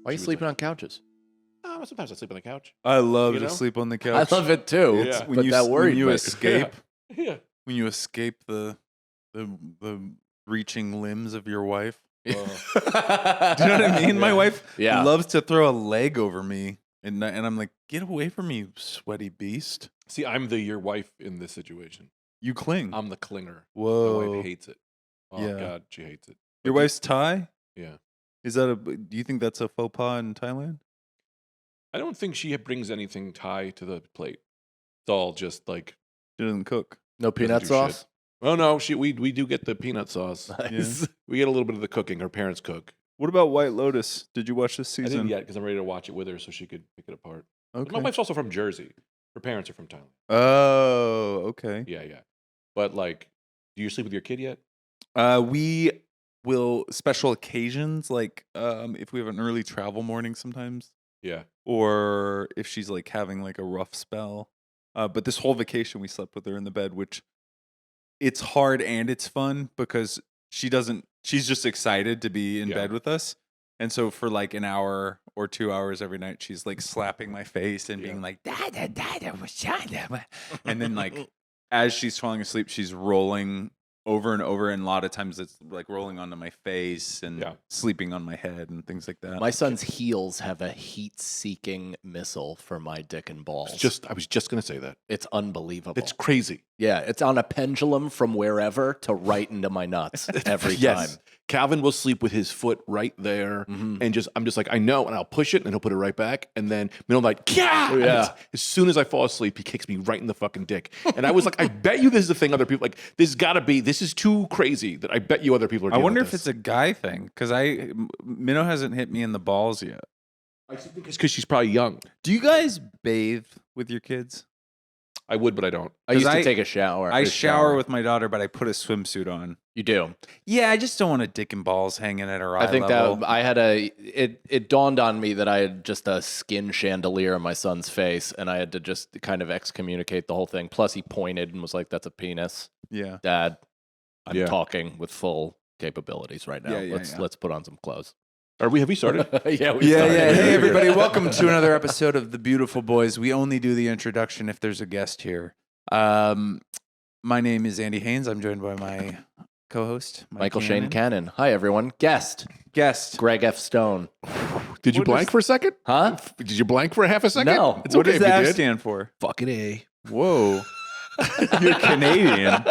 Why are you sleeping on couches? Sometimes I sleep on the couch. I love to sleep on the couch. I love it too. Yeah. But that worried when you me. escape. Yeah. When you escape the reaching limbs of your wife. Do you know what I mean? My wife loves to throw a leg over me, and I'm like, get away from me, you sweaty beast. See, I'm your wife in this situation. You cling. I'm the clinger. Whoa. My wife hates it. Oh, Yeah. God, she hates it. Your wife's Thai? Yeah. Do you think that's a faux pas in Thailand? I don't think she brings anything Thai to the plate. It's all just like... She doesn't cook. No peanut sauce? Oh, no. We do get the peanut sauce. Nice. Yeah. We get a little bit of the cooking. Her parents cook. What about White Lotus? Did you watch this I season? didn't yet because I'm ready to watch it with her so she could pick it apart. Okay. My wife's also from Jersey. Her parents are from Thailand. Oh, okay. Yeah. But like, do you sleep with your kid yet? We will special occasions, like if we have an early travel morning sometimes. Yeah. Or if she's like having like a rough spell. But this whole vacation we slept with her in the bed, which it's hard and it's fun because she's just excited to be in bed with us. And so for like an hour or 2 hours every night, she's like slapping my face and being like, da, da, da, da, and then like as she's falling asleep, she's rolling over and over, and a lot of times it's like rolling onto my face and sleeping on my head and things like that. My son's heels have a heat-seeking missile for my dick and balls. I was just going to say that. It's unbelievable. It's crazy. Yeah, it's on a pendulum from wherever to right into my nuts every time. Calvin will sleep with his foot right there, and I'm just like, I know, and I'll push it, and he'll put it right back, and then I'm like, yeah. As soon as I fall asleep, he kicks me right in the fucking dick, and I was like, I bet you this is a thing other people like. This is too crazy that I bet you other people are. I wonder if it's a guy thing because Minnow hasn't hit me in the balls yet. I think it's because she's probably young. Do you guys bathe with your kids? I would, but I don't. I used to take a shower. I shower with my daughter, but I put a swimsuit on. You do? Yeah, I just don't want a dick and balls hanging at her eye I think level. that I had it dawned on me that I had just a skin chandelier on my son's face, and I had to just kind of excommunicate the whole thing. Plus, he pointed and was like, "That's a penis." Yeah, Dad, I'm talking with full capabilities right now. Yeah, let's put on some clothes. Have we started? Yeah. Hey, everybody. Welcome to another episode of The Beautiful Boys. We only do the introduction if there's a guest here. My name is Andy Haynes. I'm joined by my co-host, Michael Shane Cannon. Hi, everyone. Guest. Greg F. Stone. Did you blank for a second? Huh? Did you blank for a half a second? No. What does that stand for? Fucking A. Whoa. You're Canadian.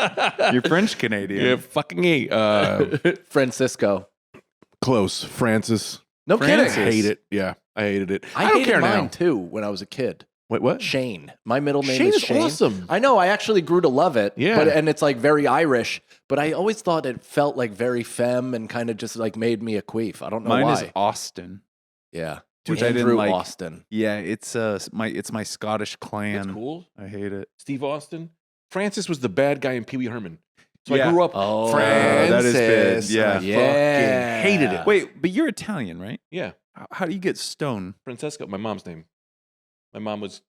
You're French Canadian. Yeah, fucking A. Francisco. Close. Francis. No kidding. I hate it. Yeah, I hated it. I don't hated care mine now. too when I was a kid. Wait, what? Shane. My middle name Shane is Shane. Awesome. I know. I actually grew to love it. Yeah. And it's like very Irish. But I always thought it felt like very femme and kind of just like made me a queef. I don't know why. Mine is Austin. Yeah. Which Andrew I didn't like. Austin. Yeah, it's my Scottish clan. That's cool. I hate it. Steve Austin. Francis was the bad guy in Pee Wee Herman. So Yeah. I grew up Francis. that is bad. Yeah. And I fucking hated it. Wait, but you're Italian, right? Yeah. How do you get Stone? Francesco, my mom's name. My mom was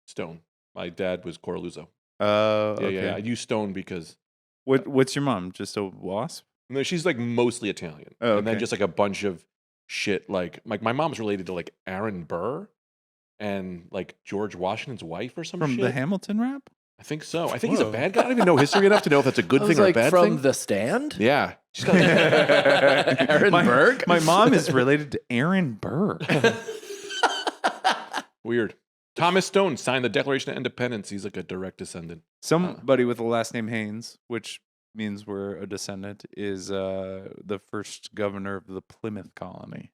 Stone. My dad was Coraluzzo. Okay. Yeah. I use Stone because... What's your mom? Just a wasp? No, she's like mostly Italian. Oh, And then okay. just like a bunch of shit. Like my mom's related to like Aaron Burr and like George Washington's wife or some From shit. the Hamilton rap? I think so. I think he's a bad guy. I don't even know history enough to know if that's a good thing or a bad from thing. The Stand? Yeah. She's got Aaron Berg? My mom is related to Aaron Burr. Weird. Thomas Stone signed the Declaration of Independence. He's like a direct descendant. Somebody with the last name Haynes, which means we're a descendant, is the first governor of the Plymouth colony.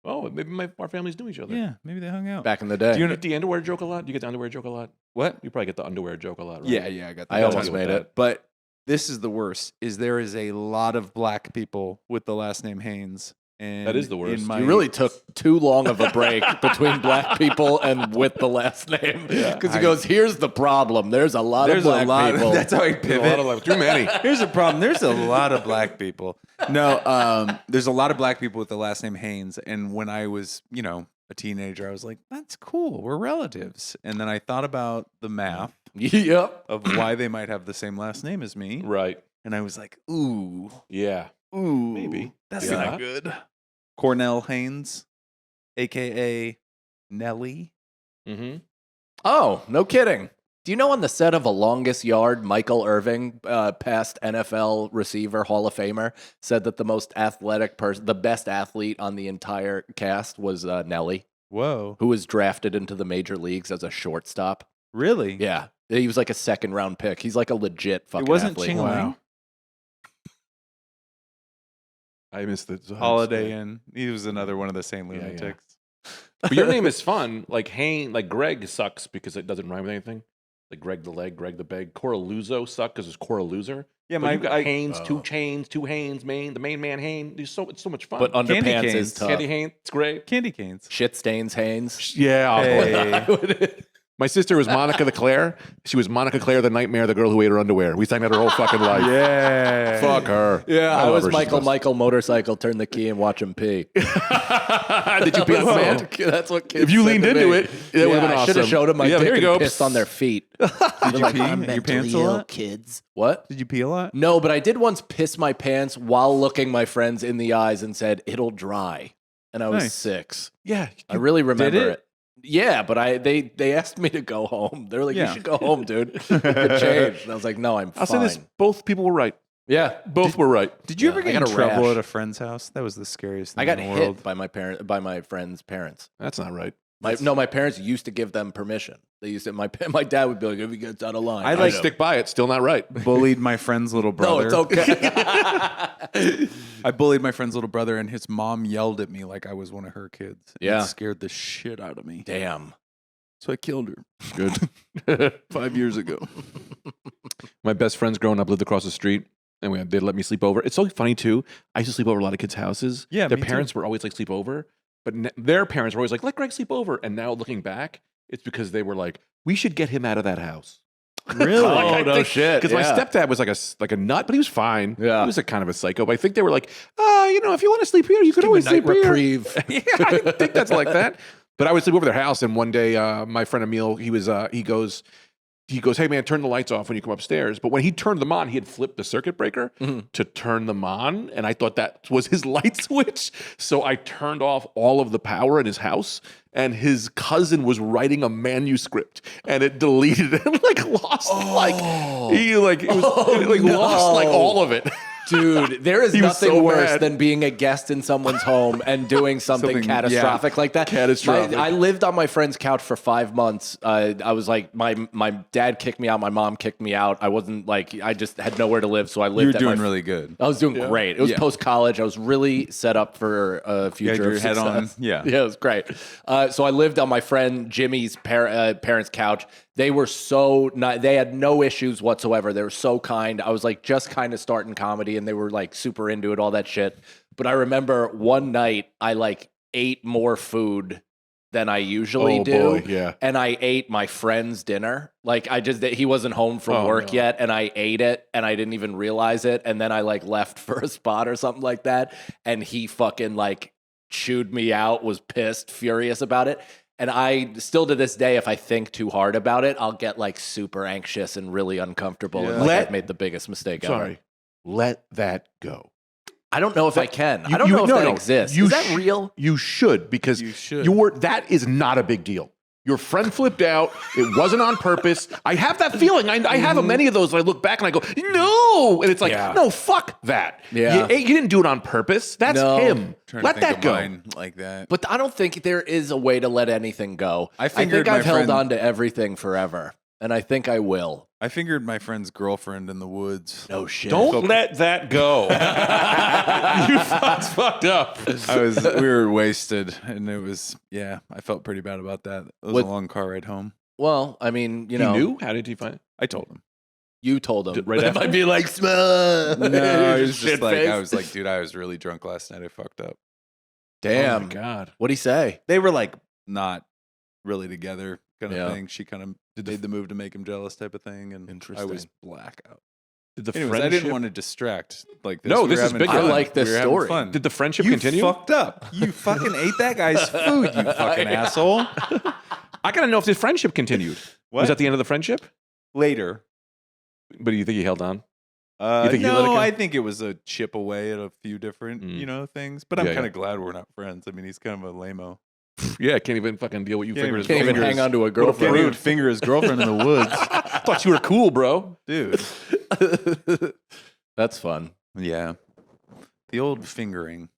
Oh, maybe our families knew each other. Yeah, maybe they hung out. Back in the day. Do you get the underwear joke a lot? Do you get the underwear joke a lot? What? You probably get the underwear joke a lot, right? Yeah, I got that. I almost made it. But this is the worst, is there is a lot of black people with the last name Haynes. And That is the worst. You really took too long of a break between black people and with the last name. Because he goes, here's the problem. There's a lot of black people. That's how I pivot. Too many. Here's the problem. There's a lot of black people. No, there's a lot of black people with the last name Haynes. And when I was, a teenager, I was like, that's cool. We're relatives. And then I thought about the math Yep. of why they might have the same last name as me. Right. And I was like, ooh, Yeah. ooh. Maybe. That's Yeah. not good. Cornell Haynes. aka Nelly. Mm-hmm. Oh, no kidding. Do you know on the set of A Longest Yard, Michael Irving, past NFL receiver, Hall of Famer, said that the most athletic person, the best athlete on the entire cast was Nelly, Whoa. who was drafted into the major leagues as a shortstop. Really? Yeah. He was like a second-round pick. He's like a legit fucking It wasn't athlete. Ching Ling? Wow. I missed it. Holiday Inn. He was another one of the same lunatics. But your name is fun. Like Haynes, like Greg sucks because it doesn't rhyme with anything. Like Greg the leg, Greg the beg. Coraluzo suck because it's Cora Loser. Yeah, But you got Haynes, Oh. two chains, two Haynes, the main man Haynes. It's so much fun. But Candy underpants canes. is tough. Candy Haynes, it's great. Candy canes. Shit stains Haynes. Yeah. Hey. My sister was Monica the Claire. She was Monica Claire the Nightmare, the girl who ate her underwear. We sang that her whole fucking life. Yeah. Fuck her. Yeah, I love was her. She's the Michael motorcycle, turn the key and watch him pee. best. Did you pee on command? That's what kids If you said leaned to into me. it, it would have been I should awesome. have showed them my Yeah, dick there you and go. pissed on their feet. Did you pee I'm in your pants a mentally ill, lot? kids. What? Did you pee a lot? No, but I did once piss my pants while looking my friends in the eyes and said, "It'll dry." And I was Nice. 6. Yeah. I really remember it? it. Yeah, but they asked me to go home. They were like, Yeah. "You should go home, dude. It changed." And I was like, "No, I'm I'll fine." say this: both people were right. Yeah, Both were right. Did you Yeah, ever I get in got a trouble rash. at a friend's house? That was the scariest thing I got in the world. hit by my friend's parents. That's not right. My parents used to give them permission. They used to. My dad would be like, "If he gets out of line," I I like stick by it. Still not right. bullied my friend's little No, brother. it's okay. I bullied my friend's little brother, and his mom yelled at me like I was one of her kids. And Yeah. It scared the shit out of me. Damn. So I killed her Good. 5 years ago. My best friends growing up lived across the street, and they let me sleep over. It's so funny too. I used to sleep over a lot of kids' houses. Yeah, their me too. parents were always like sleep over, but their parents were always like, "Let Greg sleep over." And now looking back, it's because they were like, "We should get him out of that house." Really? Oh, no shit, Because my yeah. stepdad was like a nut, but he was fine. Yeah. He was a kind of a psycho. But I think they were like, if you want to sleep here, you can always sleep here. reprieve. Yeah, I didn't think that's like that. But I would sleep over their house, and one day, my friend Emil, he goes, "Hey man, turn the lights off when you come upstairs." But when he turned them on, he had flipped the circuit breaker to turn them on, and I thought that was his light switch. So I turned off all of the power in his house, and his cousin was writing a manuscript, and it deleted it, lost lost like all of it. Dude, there is He was nothing so worse mad. than being a guest in someone's home and doing something Something, catastrophic like that. Catastrophic. I lived on my friend's couch for 5 months. I was like, my dad kicked me out. My mom kicked me out. I wasn't like, I just had nowhere to live. So I lived You were at doing my really good. I was doing great. It was Yeah. post-college. I was really set up for a You had future your of head on. success. Yeah. Yeah, it was great. So I lived on my friend Jimmy's parents' couch. They were they had no issues whatsoever. They were so kind. I was like just kind of starting comedy and they were like super into it, all that shit. But I remember one night I like ate more food than I usually Oh, do. boy, yeah. And I ate my friend's dinner. Like he wasn't home from Oh, work no. yet and I ate it and I didn't even realize it. And then I like left for a spot or something like that. And he fucking like chewed me out, was pissed, furious about it. And I still to this day, if I think too hard about it, I'll get like super anxious and really uncomfortable. And like Let- I've made the biggest mistake Sorry, ever. let that go. I don't know if I can. You- I don't you- know if no, that no. exists. You Is that sh- real? You should, because You should. that is not a big deal. Your friend flipped out. It wasn't on purpose. I have that feeling. I have many of those. I look back and I go, no. And it's like, Yeah. no, fuck that. Yeah. You didn't do it on purpose. That's No. him. Trying to Let think that of go. mine like that. But I don't think there is a way to let anything go. I think figured my I've held friend- on to everything forever. And I think I will. I fingered my friend's girlfriend in the woods. No shit. Don't let that go. You fucked up. We were wasted, and it was, I felt pretty bad about that. It was What- a long car ride home. Well, I mean, you He know, knew? How did he find it? I told him. you told him. Right It after? might be like, smell. No, it was Shit just like, face. I was like, dude, I was really drunk last night. I fucked up. Damn. Oh, my God. What'd he say? They were like not really together kind of Yeah. thing. She kind of made the move to make him jealous type of thing. And I was Interesting. blackout. Did the Anyways, I friendship, didn't want to distract like this. No, We this were is having bigger. fun. I like this We were having story. fun. did the friendship You continue? fucked up. You fucking ate that guy's food, you fucking asshole. I got to know if this friendship continued. What? Was that the end of the friendship? Later. But do you think he held on? You think he let it No, go? I think it was a chip away at a few different, Mm. things. But I'm Yeah, kind yeah. of glad we're not friends. I mean, he's kind of a lame-o. Yeah, can't even fucking deal with you fingers. Can't even hang on to a girlfriend. Can't even finger his girlfriend in the woods. I thought you were cool, bro. Dude. That's fun. Yeah. The old fingering.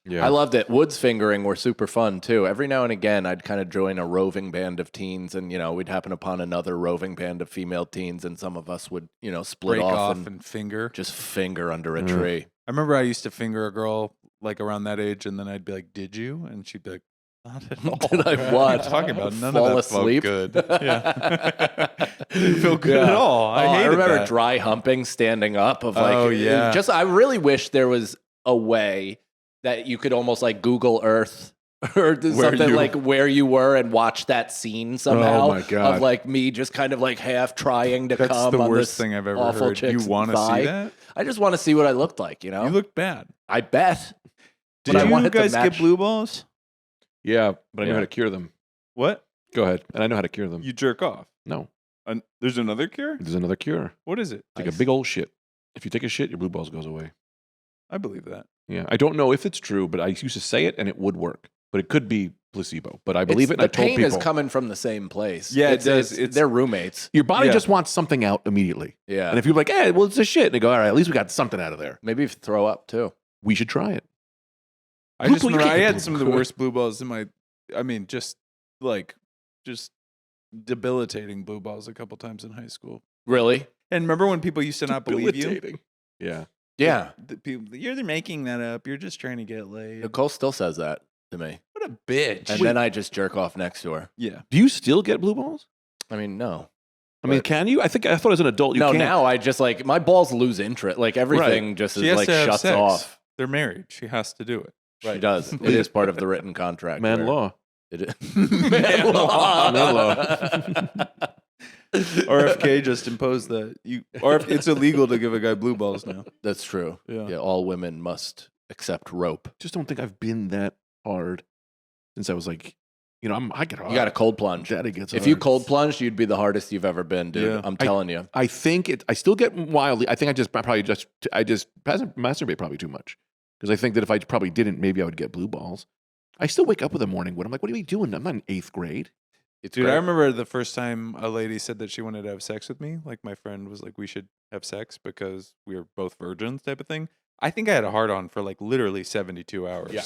Yeah. I loved it. Woods fingering were super fun too. Every now and again, I'd kind of join a roving band of teens, and we'd happen upon another roving band of female teens, and some of us would split Break off and finger. just finger under a tree. I remember I used to finger a girl like around that age, and then I'd be like, "Did you?" And she'd be like, "Not at all." Did I what? What are you talking about? None Fall of that asleep? felt good. Yeah, didn't feel good at all. I hated remember that. dry humping, standing up. Of like, Oh, yeah. I really wish there was a way that you could almost like Google Earth or do something like where you were and watch that scene somehow. Oh, my God. Of like me just kind of like half trying to That's come the on worst this thing I've ever awful heard. You chick's want to thigh. see that? I just want to see what I looked like, You look bad. I bet. Did But I you wanted to guys get match- blue balls? Yeah, but I know Yeah. how to cure them. What? Go ahead. And I know how to cure them. You jerk off? No, There's another cure? there's another cure. What is it? Take a big old shit. If you take a shit, your blue balls goes away. I believe that. Yeah, I don't know if it's true, but I used to say it and it would work. But it could be placebo. But I believe it. And The I told pain people is coming from the same place. Yeah, it does. They're roommates. your body Yeah. just wants something out immediately. Yeah. And if you're like, "Hey, well, it's a shit," and they go, "All right, at least we got something out of there. Maybe if you throw up too. We should try it." I Blue just ball, you remember I can't get had blue some of the ball. worst blue balls in my. I mean, just debilitating blue balls a couple times in high school. Really? And remember when people used to not believe you? Debilitating. Yeah. Yeah. The people, you're making that up. You're just trying to get laid. Nicole still says that to me. What a bitch. And then I just jerk off next to her. Yeah. Do you still get blue balls? I mean, no. I mean, can you? I thought as an adult you No, can't. now I just like my balls lose interest. Like everything just She is has like to have shuts sex. off. They're married. She has to do it. She does. It is part of the written contract. Man where law. It is. Man law. Man law. RFK just imposed that it's illegal to give a guy blue balls now. That's true. Yeah. Yeah, all women must accept rope. Just don't think I've been that hard since I was like, I get hard. You got a cold plunge. Daddy gets If hard. you cold plunged, you'd be the hardest you've ever been, dude. Yeah. I'm telling you. I think I still get wildly. I think I just masturbate probably too much because I think that if I probably didn't, maybe I would get blue balls. I still wake up in the morning when I'm like, what are we doing? I'm not in 8th grade. It's Dude, great. I remember the first time a lady said that she wanted to have sex with me. Like my friend was like, we should have sex because we were both virgins type of thing. I think I had a hard on for like literally 72 hours. Yeah.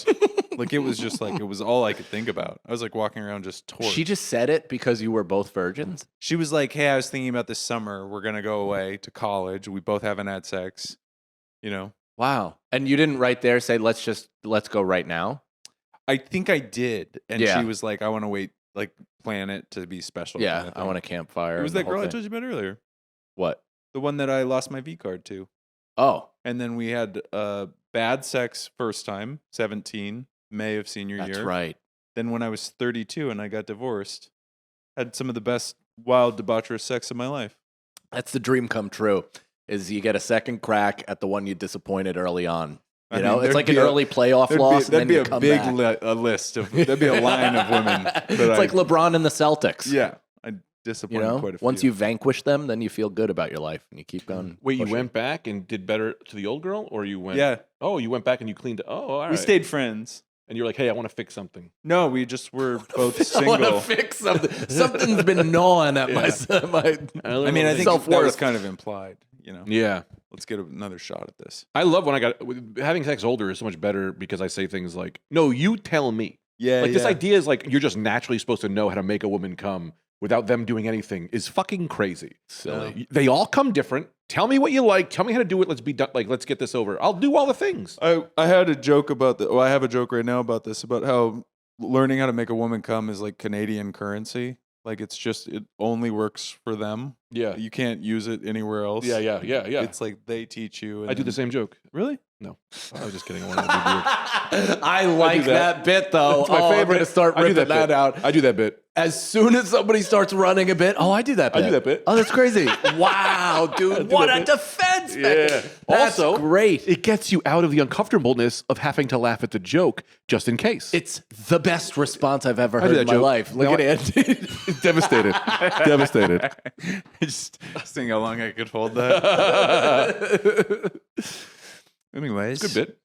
Like it was just like, it was all I could think about. I was like walking around just torched. She just said it because you were both virgins. She was like, hey, I was thinking about this summer. We're going to go away to college. We both haven't had sex, Wow. And you didn't right there say, let's go right now? I think I did. And Yeah. she was like, I want to wait, like plan it to be special. Yeah. kinda I thing. want a campfire. It was and the that whole girl I thing. told you about earlier. What? The one that I lost my V card to. Oh. And then we had bad sex first time, 17, May of senior year. That's right. Then when I was 32 and I got divorced, had some of the best wild debaucherous sex of my life. That's the dream come true. Is you get a second crack at the one you disappointed early on. I You mean, know, it's there'd like be an a- early playoff loss. That'd and be then you a come big back. list of, there'd be a line of women. It's like LeBron and the Celtics. Yeah. I You disappointed know, quite a few. once you vanquish them, then you feel good about your life and you keep going. Wait, you pushing. went back and did better to the old girl, or you went? Yeah. Oh, you went back and you cleaned. Oh, all right. We stayed friends. And you're like, hey, I want to fix something. No, we just were both I want to single. fix something. Something's been gnawing at my. I mean, I think that was self-worth. kind of implied, Yeah. Let's get another shot at this. I love when having sex older is so much better because I say things like, no, you tell me. Yeah, Like this idea is like you're just naturally supposed to know how to make a woman come without them doing anything is fucking crazy. Silly. They all come different. Tell me what you like. Tell me how to do it. Let's be done. Like, let's get this over. I'll do all the things. I had a joke about that. Well, I have a joke right now about this, about how learning how to make a woman come is like Canadian currency. Like it only works for them. Yeah. You can't use it anywhere else. Yeah. It's like they teach you. And I do the same joke. Really? No, I was just kidding. I wanted to be weird. I like do that. that bit though. It's my I'm favorite. gonna start I do ripping that bit. out. I do that bit. As soon as somebody starts running a bit, I do that bit. I do that bit. Oh, that's crazy. Wow, dude. What that a bit. defense. Yeah. That's Also, great. It gets you out of the uncomfortableness of having to laugh at the joke just in case. It's the best response I've ever do heard that in my joke. life. Look No, at Andy. Devastated. Devastated. Just seeing how long I could hold that. Anyways, Good bit.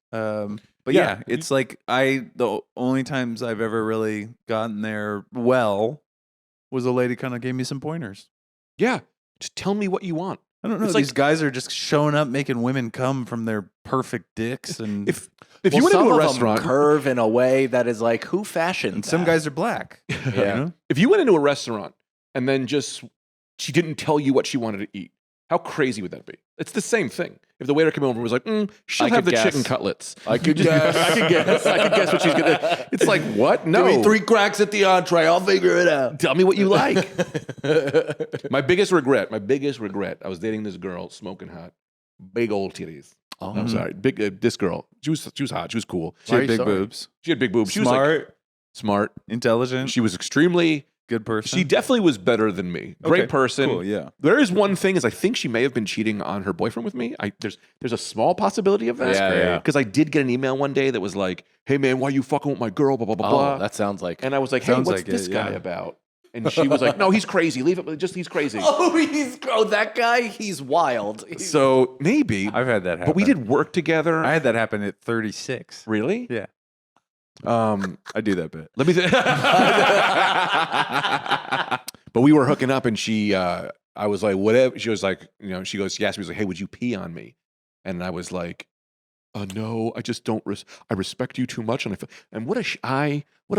But yeah, it's like the only times I've ever really gotten there well was a lady kind of gave me some pointers. Yeah. Just tell me what you want. I don't know. It's These like- guys are just showing up making women come from their perfect dicks, and If you went into a restaurant, curve in a way that is like, who fashioned and some that? guys are black. Yeah. You know? if you went into a restaurant and then just she didn't tell you what she wanted to eat, how crazy would that be? It's the same thing. If the waiter came over and was like, she'll I have could the guess. chicken cutlets. I could guess. I could guess what she's gonna. It's like, what? No. Give me 3 cracks at the entree. I'll figure it out. Tell me what you like. My biggest regret. I was dating this girl, smoking hot, big old titties. Oh, I'm sorry, big. This girl, she was hot. She was cool. She had big sorry? boobs. She had big boobs. She was Smart, like, smart. intelligent, She was extremely. good person. She definitely was better than me. Great Okay, person. Cool, yeah. There is one thing is I think she may have been cheating on her boyfriend with me. There's a small possibility of that. Yeah. Because I did get an email one day that was like, "Hey man, why you fucking with my girl?" Blah blah blah Oh, blah. that sounds like. And I was like, "Hey, Sounds what's like this it, guy yeah. about?" And she was like, "No, he's crazy. Leave it. Just he's crazy." that guy. He's wild. So maybe, I've had that happen. but we did work together. I had that happen at 36. Really? Yeah. I do that bit. Let me. But we were hooking up, and I was like, whatever. She was like, she goes, she asked me, like, hey, would you pee on me? And I was like, no, I just don't. I respect you too much, and what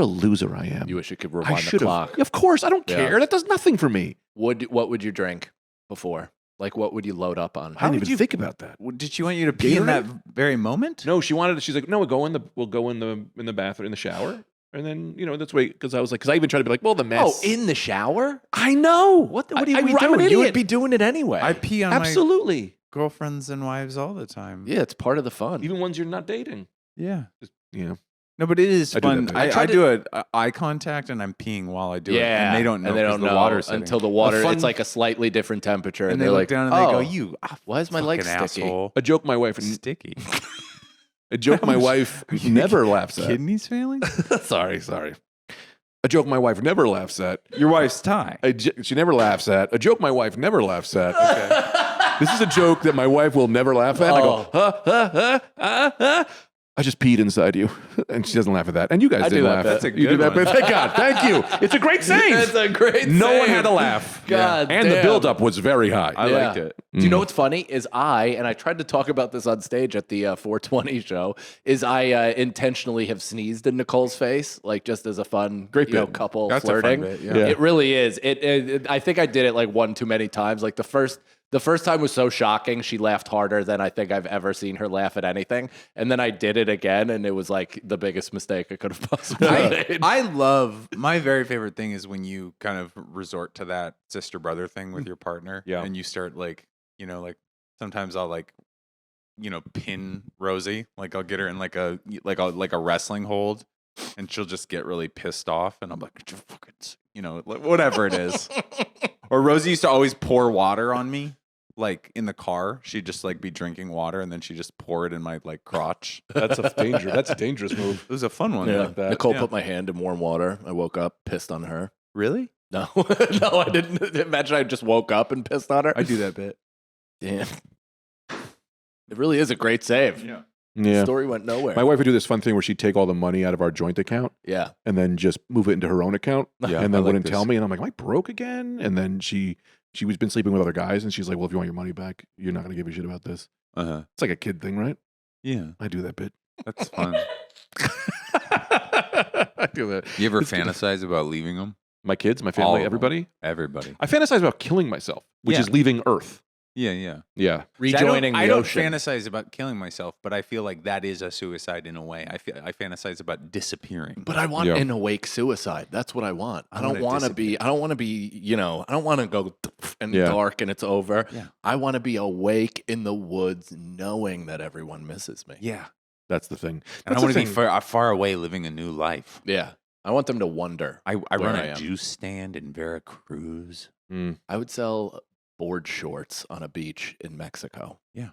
a loser I am. You wish you could I rewind the should clock. have. Of course, I don't Yeah. care. That does nothing for me. What would you drink before? Like, what would you load up on? I didn't even think about that. Did she want you to pee in that very moment? No, she's like, no, we'll go in the bathroom, in the shower. And then, that's why, because I even tried to be like, well, the mess. Oh, in the shower? I know. What are you I'm an doing? You idiot. would be doing it anyway. I pee on my Absolutely. girlfriends and wives all the time. yeah, it's part of the fun. Even ones you're not dating. Yeah. Just, No, but it is I do fun. that, I, too. I do a eye contact and I'm peeing while I do it. Yeah, And they don't know. And they 'cause don't the know water's sitting. until the water. fun- It's like a slightly different temperature, And and they they're look like, down and they go, "Oh, "You, why is my leg fucking sticky?" asshole." a joke my wife, Sticky. a joke my wife never laughs at. Kidneys failing? Sorry. A joke my wife never laughs at. Your wife's tie. She never laughs at. A joke my wife never laughs at. Okay. This is a joke that my wife will never laugh at. I go, huh. I just peed inside you. And she doesn't laugh at that. And you guys I do didn't that laugh. bit. That's a You do good that one. bit. Thank God. Thank you. It's a great save. That's a great. No one save. had to laugh. God And the damn. buildup was very high. I liked it. Do you know what's funny? Is and I tried to talk about this on stage at the 420 show, is I intentionally have sneezed in Nicole's face, like just as a fun, Great bit. couple That's a fun flirting. bit, yeah. Yeah. It really is. I think I did it like one too many times. Like the first time was so shocking. She laughed harder than I think I've ever seen her laugh at anything. And then I did it again, and it was like the biggest mistake I could have possibly made. I love my very favorite thing is when you kind of resort to that sister brother thing with your partner. Yeah. And you start like sometimes I'll pin Rosie. Like I'll get her in like a wrestling hold and she'll just get really pissed off and I'm like, whatever it is. Or Rosie used to always pour water on me. Like in the car, she'd just like be drinking water and then she'd just pour it in my like crotch. That's a dangerous move. It was a fun one. Yeah. Like that. Nicole Yeah. put my hand in warm water. I woke up pissed on her. Really? No, no, I didn't. Imagine I just woke up and pissed on her. I do that bit. Damn. It really is a great save. Yeah. Yeah. Story went nowhere. My wife would do this fun thing where she'd take all the money out of our joint account Yeah. and then just move it into her own account. Yeah, And I then like wouldn't this. tell me. And I'm like, am I broke again? And then she was been sleeping with other guys. And she's like, well, if you want your money back, you're not going to give a shit about this. Uh-huh. It's like a kid thing, right? Yeah. I do that bit. That's fun. I do that. You ever fantasize about leaving them? My kids, my All family, of them. everybody. Everybody. I fantasize about killing myself, which Yeah. is leaving Earth. Yeah, yeah. Yeah. Rejoining I the don't ocean. fantasize about killing myself, but I feel like that is a suicide in a way. I fantasize about disappearing. But I want Yeah. an awake suicide. That's what I want. I I don't wanna want to be. I don't want to be. I don't want to go and Yeah. dark and it's over. Yeah. I want to be awake in the woods, knowing that everyone misses me. Yeah. That's the thing. And I That's want the to be thing. far away living a new life. Yeah. I want them to wonder. I Where run I a am. juice stand in Veracruz. Mm. I would sell board shorts on a beach in Mexico. Yeah,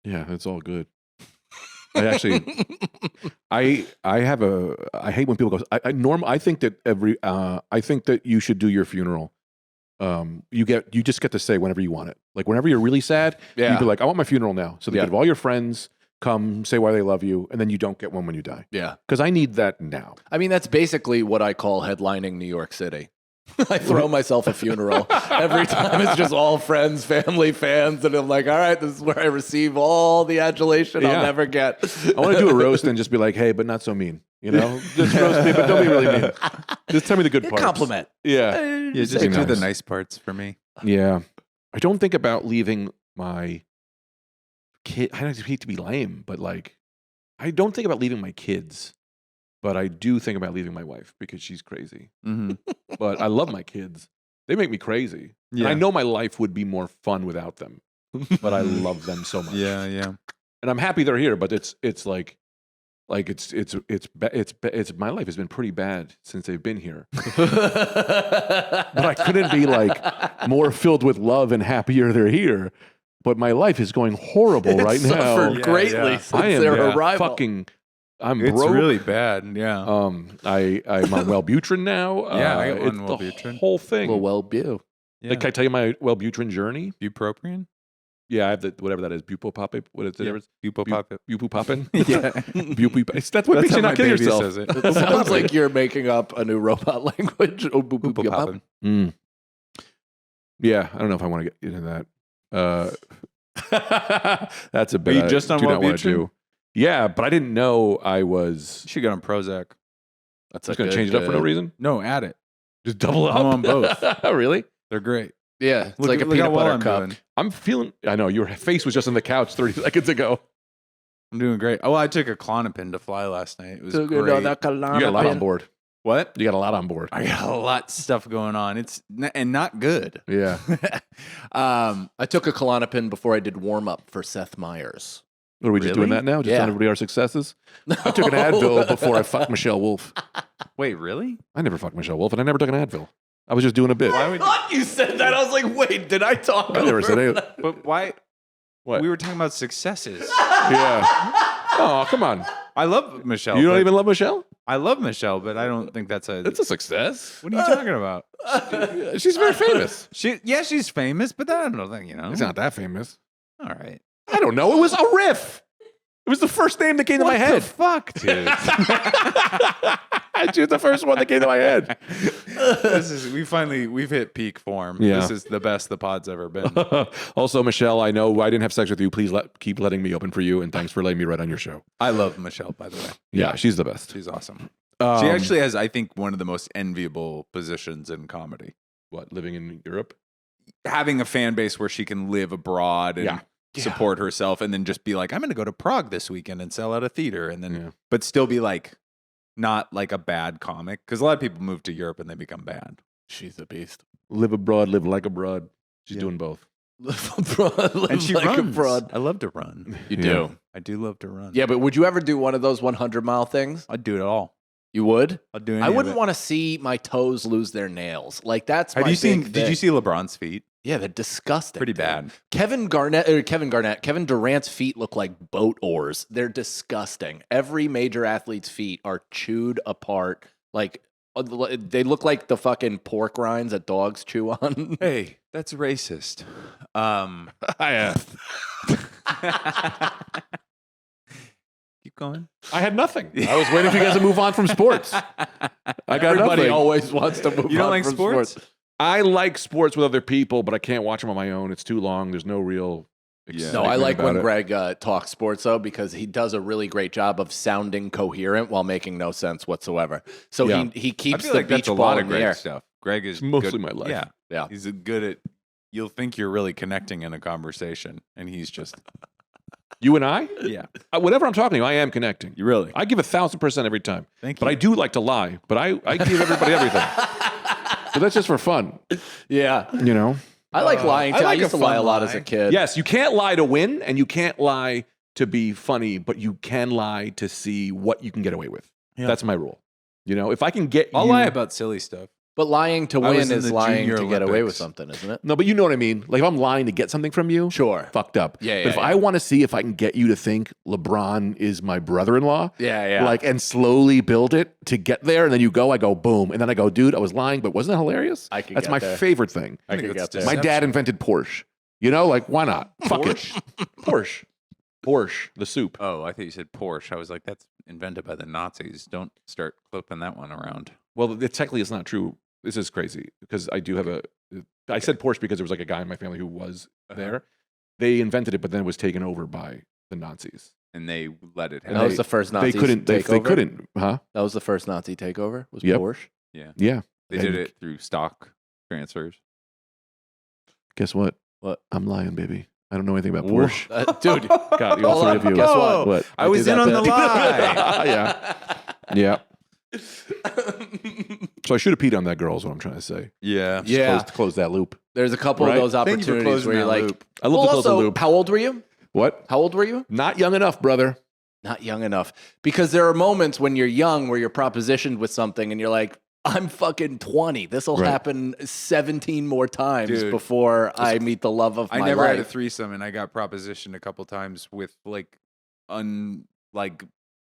it's all good. I actually, I hate when people go. I think that I think that you should do your funeral. You just get to say whenever you want it. Like whenever you're really sad, Yeah. you'd be like, I want my funeral now. So they Yeah. get all your friends come say why they love you, and then you don't get one when you die. Yeah. Because I need that now. I mean, that's basically what I call headlining New York City. I throw myself a funeral every time. It's just all friends, family, fans, and I'm like, all right, this is where I receive all the adulation I'll never get. I want to do a roast and just be like, hey, but not so mean. You know, just roast me, but don't be really mean. Just tell me the good parts. Compliment. Yeah. Yeah, just Be do the nice. nice parts for me. Yeah. I don't think about leaving my kid. I hate to be lame, but like, I don't think about leaving my kids, but I do think about leaving my wife because she's crazy. Mm-hmm. But I love my kids. They make me crazy. And I know my life would be more fun without them, but I love them so much. Yeah. And I'm happy they're here, but it's like it's my life has been pretty bad since they've been here. But I couldn't be like more filled with love and happier they're here. But my life is going horrible right now. Suffered greatly since I am their arrival. I'm It's broke. really bad. Yeah. I'm on Wellbutrin now. Yeah, I got it's on the Wellbutrin. whole thing. Well, yeah. Like, can I tell you my Wellbutrin journey? Bupropion? Yeah, I have the whatever that is, bupopop. What is the difference? Bupopop. Bupopin. Yeah. That's what makes you how not my kill baby yourself. says it. It sounds like you're making up a new robot language. Bupopopin. Yeah, I don't know if I want to get into that. That's a bit you just I on do not want to Wellbutrin? do. Yeah, but I didn't know I was. You should get on Prozac. That's Just going to change it up for no reason. No, add it. Just double up. I'm on both. Really? They're great. Yeah, it's Look like at- a look how peanut well butter I'm cup. doing. I'm feeling. I know your face was just on the couch 30 seconds ago. I'm doing great. Oh, I took a Klonopin to fly last night. It was So good great. on that You got a lot on board. What? You got a lot on board. I got a lot of stuff going on. It's and not good. Yeah. I took a Klonopin before I did warm up for Seth Meyers. What are we just doing Really? that now? Just Yeah. telling everybody our successes? I took an Advil before I fucked Michelle Wolf. Wait, really? I never fucked Michelle Wolf, and I never took an Advil. I was just doing a bit. Why I would thought you said that. I was like, wait, did I talk? I never said over anything. But why? What? We were talking about successes. Yeah. Oh, come on. I love Michelle. You don't but- even love Michelle? I love Michelle, but I don't think that's a. It's a success. What are you talking about? She's very famous. She's famous, but that I don't think, you know. She's not that famous. All right. I don't know. It was a riff. It was the first name that came to my head. Fuck, dude. She was the first one that came to my head. We've hit peak form. Yeah. This is the best the pod's ever been. Also, Michelle, I know I didn't have sex with you. Please keep letting me open for you, and thanks for letting me write on your show. I love Michelle, by the way. Yeah, she's the best. She's awesome. Um, She actually has, I think, one of the most enviable positions in comedy. what, living in Europe? Having a fan base where she can live abroad and Yeah. support herself, and then just be like, I'm going to go to Prague this weekend and sell out a theater, and then, Yeah. but still be like, not like a bad comic, because a lot of people move to Europe and they become bad. She's a beast. Live abroad, live like abroad. She's Yeah. doing both. And she like runs. abroad. I love to run. You Yeah. do. I do love to run. Yeah, but would you ever do one of those 100-mile things? I'd do it all. You would? I'd do. Any I of wouldn't it. want to see my toes lose their nails. Like that's Have my you seen? big Did you thing. see LeBron's feet? Yeah, they're disgusting. Pretty dude. bad. Kevin Durant's feet look like boat oars. They're disgusting. Every major athlete's feet are chewed apart. Like they look like the fucking pork rinds that dogs chew on. Hey, that's racist. Keep going. I had nothing. I was waiting for you guys to move on from sports. I got Everybody nothing. always wants to move You don't on like from sports? I like sports with other people, but I can't watch them on my own. It's too long. There's no real. Yeah. No, I excitement like about when it. Greg talks sports, though, because he does a really great job of sounding coherent while making no sense whatsoever. So Yeah. he I keeps feel the like beach that's a ball lot in of the Greg air. stuff. Greg is Mostly good. my life. Yeah, Yeah. he's a good at. You'll think you're really connecting in a conversation, and he's just You and I? yeah. Whenever I'm talking to you, I am connecting. You really? I give 1,000% every time. Thank you. But I do like to lie. But I give everybody everything. But that's just for fun, Yeah. you know? I like lying, too. I, like a used to lie a fun lot lie. as a kid. Yes, you can't lie to win, and you can't lie to be funny, but you can lie to see what you can get away with. Yeah. That's my rule. You know, if I can get I'll you... lie about silly stuff. But lying to I was win in is the lying Junior to get away with Olympics. something, isn't it? No, but you know what I mean. Like if I'm lying to get something from you, Sure. fucked up. Yeah, But if yeah. I want to see if I can get you to think LeBron is my brother-in-law, Yeah, like, and slowly build it to get there, and then you go, I go, boom, and then I go, dude, I was lying, but wasn't that hilarious? I could That's get my there. favorite thing. I think could that's get there. My dad invented Porsche. You know, like why not? Fuck it, Porsche. Porsche, the soup. Oh, I thought you said Porsche. I was like, that's invented by the Nazis. Don't start clipping that one around. Well, technically, it's not true. This is crazy because I do have I said Porsche because there was like a guy in my family who was there. They invented it, but then it was taken over by the Nazis. And they let it That happen. was the first Nazi They couldn't. They couldn't. Huh? That was the first Nazi takeover. Was Yep. Porsche? Yeah. Yeah. They did it through stock transfers. Guess what? What? I'm lying, baby. I don't know anything about Porsche. Dude, God, all hold three on. of you. Guess what? What? I was do in that on the bit. lie. Yeah. Yeah. So I should have peed on that girl is what I'm trying to say. Yeah. Just Yeah. close that loop. There's a couple Right? of those Thank you for opportunities closing where you're that like, loop. I love to close the also, loop. how old were you? What? How old were you? Not young enough, brother. Not young enough. Because there are moments when you're young where you're propositioned with something and you're like, I'm fucking 20. This will Right. happen 17 more times Dude, before I meet the love of my I never life. had a threesome, and I got propositioned a couple times with like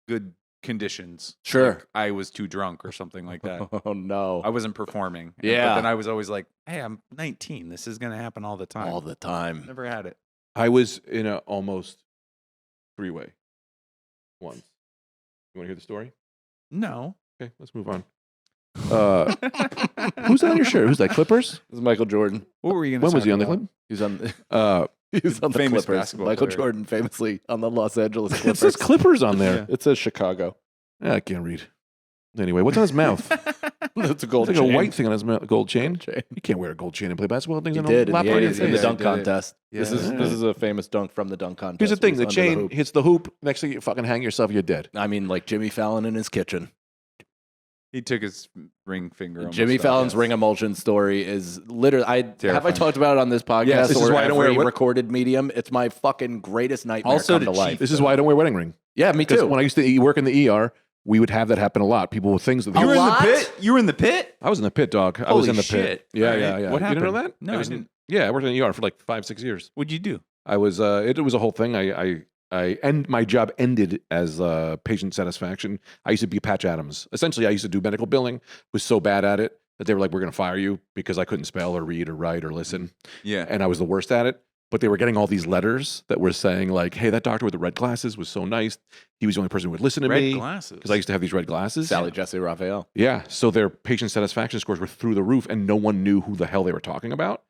good conditions. Sure. Like, I was too drunk or something like that. Oh, no. I wasn't performing. Yeah. But then I was always like, hey, I'm 19. This is going to happen all the time. All the time. Never had it. I was in a almost three-way once. You want to hear the story? No. Okay, let's move on. Who's that on your shirt? Who's that? Clippers? This is Michael Jordan. What were you going to When was he on the clip? He's on the, Uh, he's on the Famous Clippers. basketball Michael player. Jordan famously on the Los Angeles it Clippers. says Clippers on there. Yeah. It says Chicago. I can't read. Anyway, what's on his mouth? That's a gold It's like chain. a white thing on his mouth. Gold chain. chain. You can't wear a gold chain and play basketball. Things He on did in lap the on your 80s in the face. dunk He did it. contest. This Yeah. is a famous dunk from the dunk contest. Here's the thing: It the was under chain hoop. hits the hoop. Next thing you fucking hang yourself, you're dead. I mean, like Jimmy Fallon in his kitchen. He took his ring finger. almost Jimmy off. Fallon's Yes. ring emulsion story is literally. Have I Terrifying. talked about it on this podcast? Yes, this is or why I don't wear every what- recorded medium. It's my fucking greatest nightmare. Also come to to life. cheat. This is why I don't wear wedding ring. Yeah, me Because too. when I used to work in the ER, we would have that happen a lot. People with things that they You were in lot? the pit? You were in the pit? I was in the pit, dog. I was Holy in the shit. pit. Yeah, All yeah, right. yeah. What You didn't know happened? that? No, I I was didn't. Yeah, I worked in the ER for like 5-6 years. What'd you do? I was. It was a whole thing. My job ended as patient satisfaction. I used to be Patch Adams. Essentially, I used to do medical billing. Was so bad at it that they were like, "We're going to fire you because I couldn't spell or read or write or listen," Yeah. and I was the worst at it. But they were getting all these letters that were saying like, "Hey, that doctor with the red glasses was so nice. He was the only person who would listen to Red me glasses. because I used to have these red glasses." Sally Jesse Raphael. Yeah. So their patient satisfaction scores were through the roof, and no one knew who the hell they were talking about.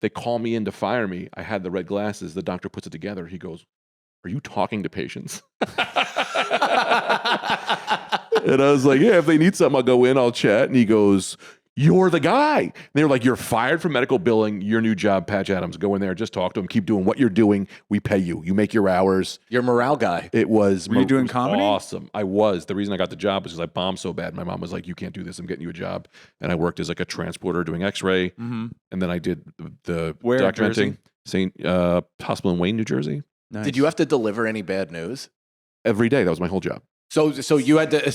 They call me in to fire me. I had the red glasses. The doctor puts it together. He goes, "Are you talking to patients?" And I was like, "Yeah, if they need something, I'll go in, I'll chat." And he goes, "You're the guy." And they were like, "You're fired from medical billing. Your new job, Patch Adams. Go in there, just talk to him. Keep doing what you're doing. We pay you. You make your hours." Your morale guy. It was. Were you doing it was comedy? Awesome. I was. The reason I got the job was because I bombed so bad. My mom was like, "You can't do this. I'm getting you a job." And I worked as like a transporter doing X-ray, Mm-hmm. and then I did the Where, documenting. St. Hospital in Wayne, New Jersey. Nice. Did you have to deliver any bad news? Every day. That was my whole job. So you had to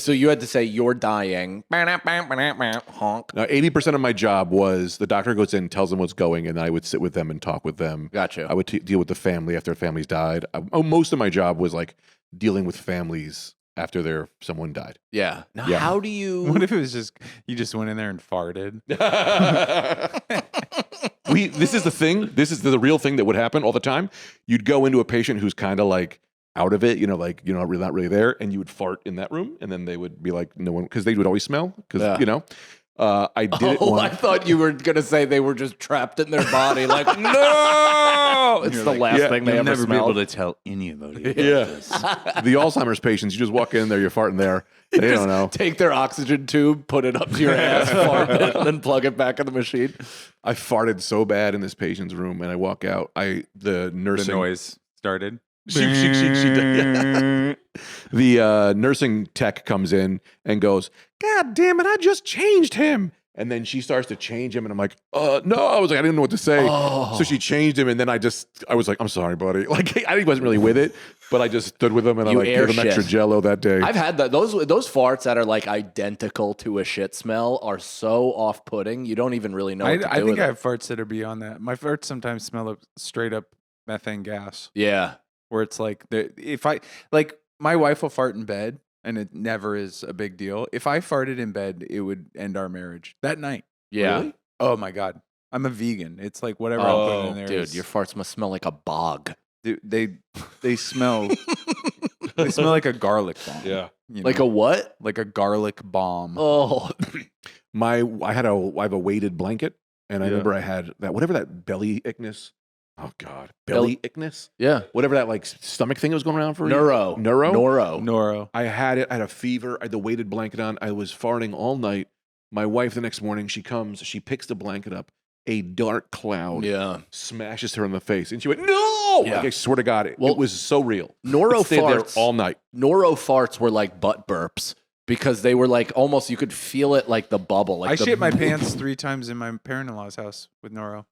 say you're dying. Honk. Now, 80% of my job was the doctor goes in, tells them what's going, and I would sit with them and talk with them. Gotcha. I would deal with the family after families died. Most of my job was like dealing with families after someone died. Yeah. Now, Yeah. how do you? What if it was just you just went in there and farted? This is the thing. This is the real thing that would happen all the time. You'd go into a patient who's kind of like out of it, like you're not really there, and you would fart in that room, and then they would be like, no one, because they would always smell, because Yeah. I did it. Oh, I once. thought you were gonna say they were just trapped in their body. Like, no, it's You're the like, last yeah, thing they You'll ever never smelled. be able to tell anybody. About Yeah. this. The Alzheimer's patients, you just walk in there, you're farting there. They don't know. Take their oxygen tube, put it up to your ass, fart it, and then plug it back in the machine. I farted so bad in this patient's room, and I walk out. The The nursing noise started. She did. The nursing tech comes in and goes, "God damn it, I just changed him." And then she starts to change him, and I'm like, no. I was like, I didn't know what to say. Oh. So she changed him, and then I was like, I'm sorry, buddy. Like, I wasn't really with it, but I just stood with him, and I You like air gave him extra shit. Jello that day. I've had that. Those farts that are like identical to a shit smell are so off-putting. You don't even really know. What to I do think with I it. have farts that are beyond that. My farts sometimes smell of straight up methane gas, Yeah. where it's like if I like my wife will fart in bed, and it never is a big deal. If I farted in bed, it would end our marriage that night. Yeah. Really? Oh my god, I'm a vegan. It's like whatever I'm putting in Oh, there. dude, is- your farts must smell like a bog. They smell. They smell like a garlic bomb. Yeah. Like a what? like a garlic bomb. Oh, I have a weighted blanket, and I remember I had that whatever that belly ickness. Oh God, belly ickness. yeah. Whatever that like stomach thing that was going around for Noro. you. Noro. Noro. I had it. I had a fever. I had the weighted blanket on. I was farting all night. My wife the next morning, she comes. She picks the blanket up. A dark cloud smashes her in the face, and she went, "No!" Yeah. Like, I swear to God, it was so real. Noro It stayed there farts all night. Noro farts were like butt burps because they were like almost you could feel it like the bubble. Like I the, shit my pants 3 times in my parent-in-law's house with Noro.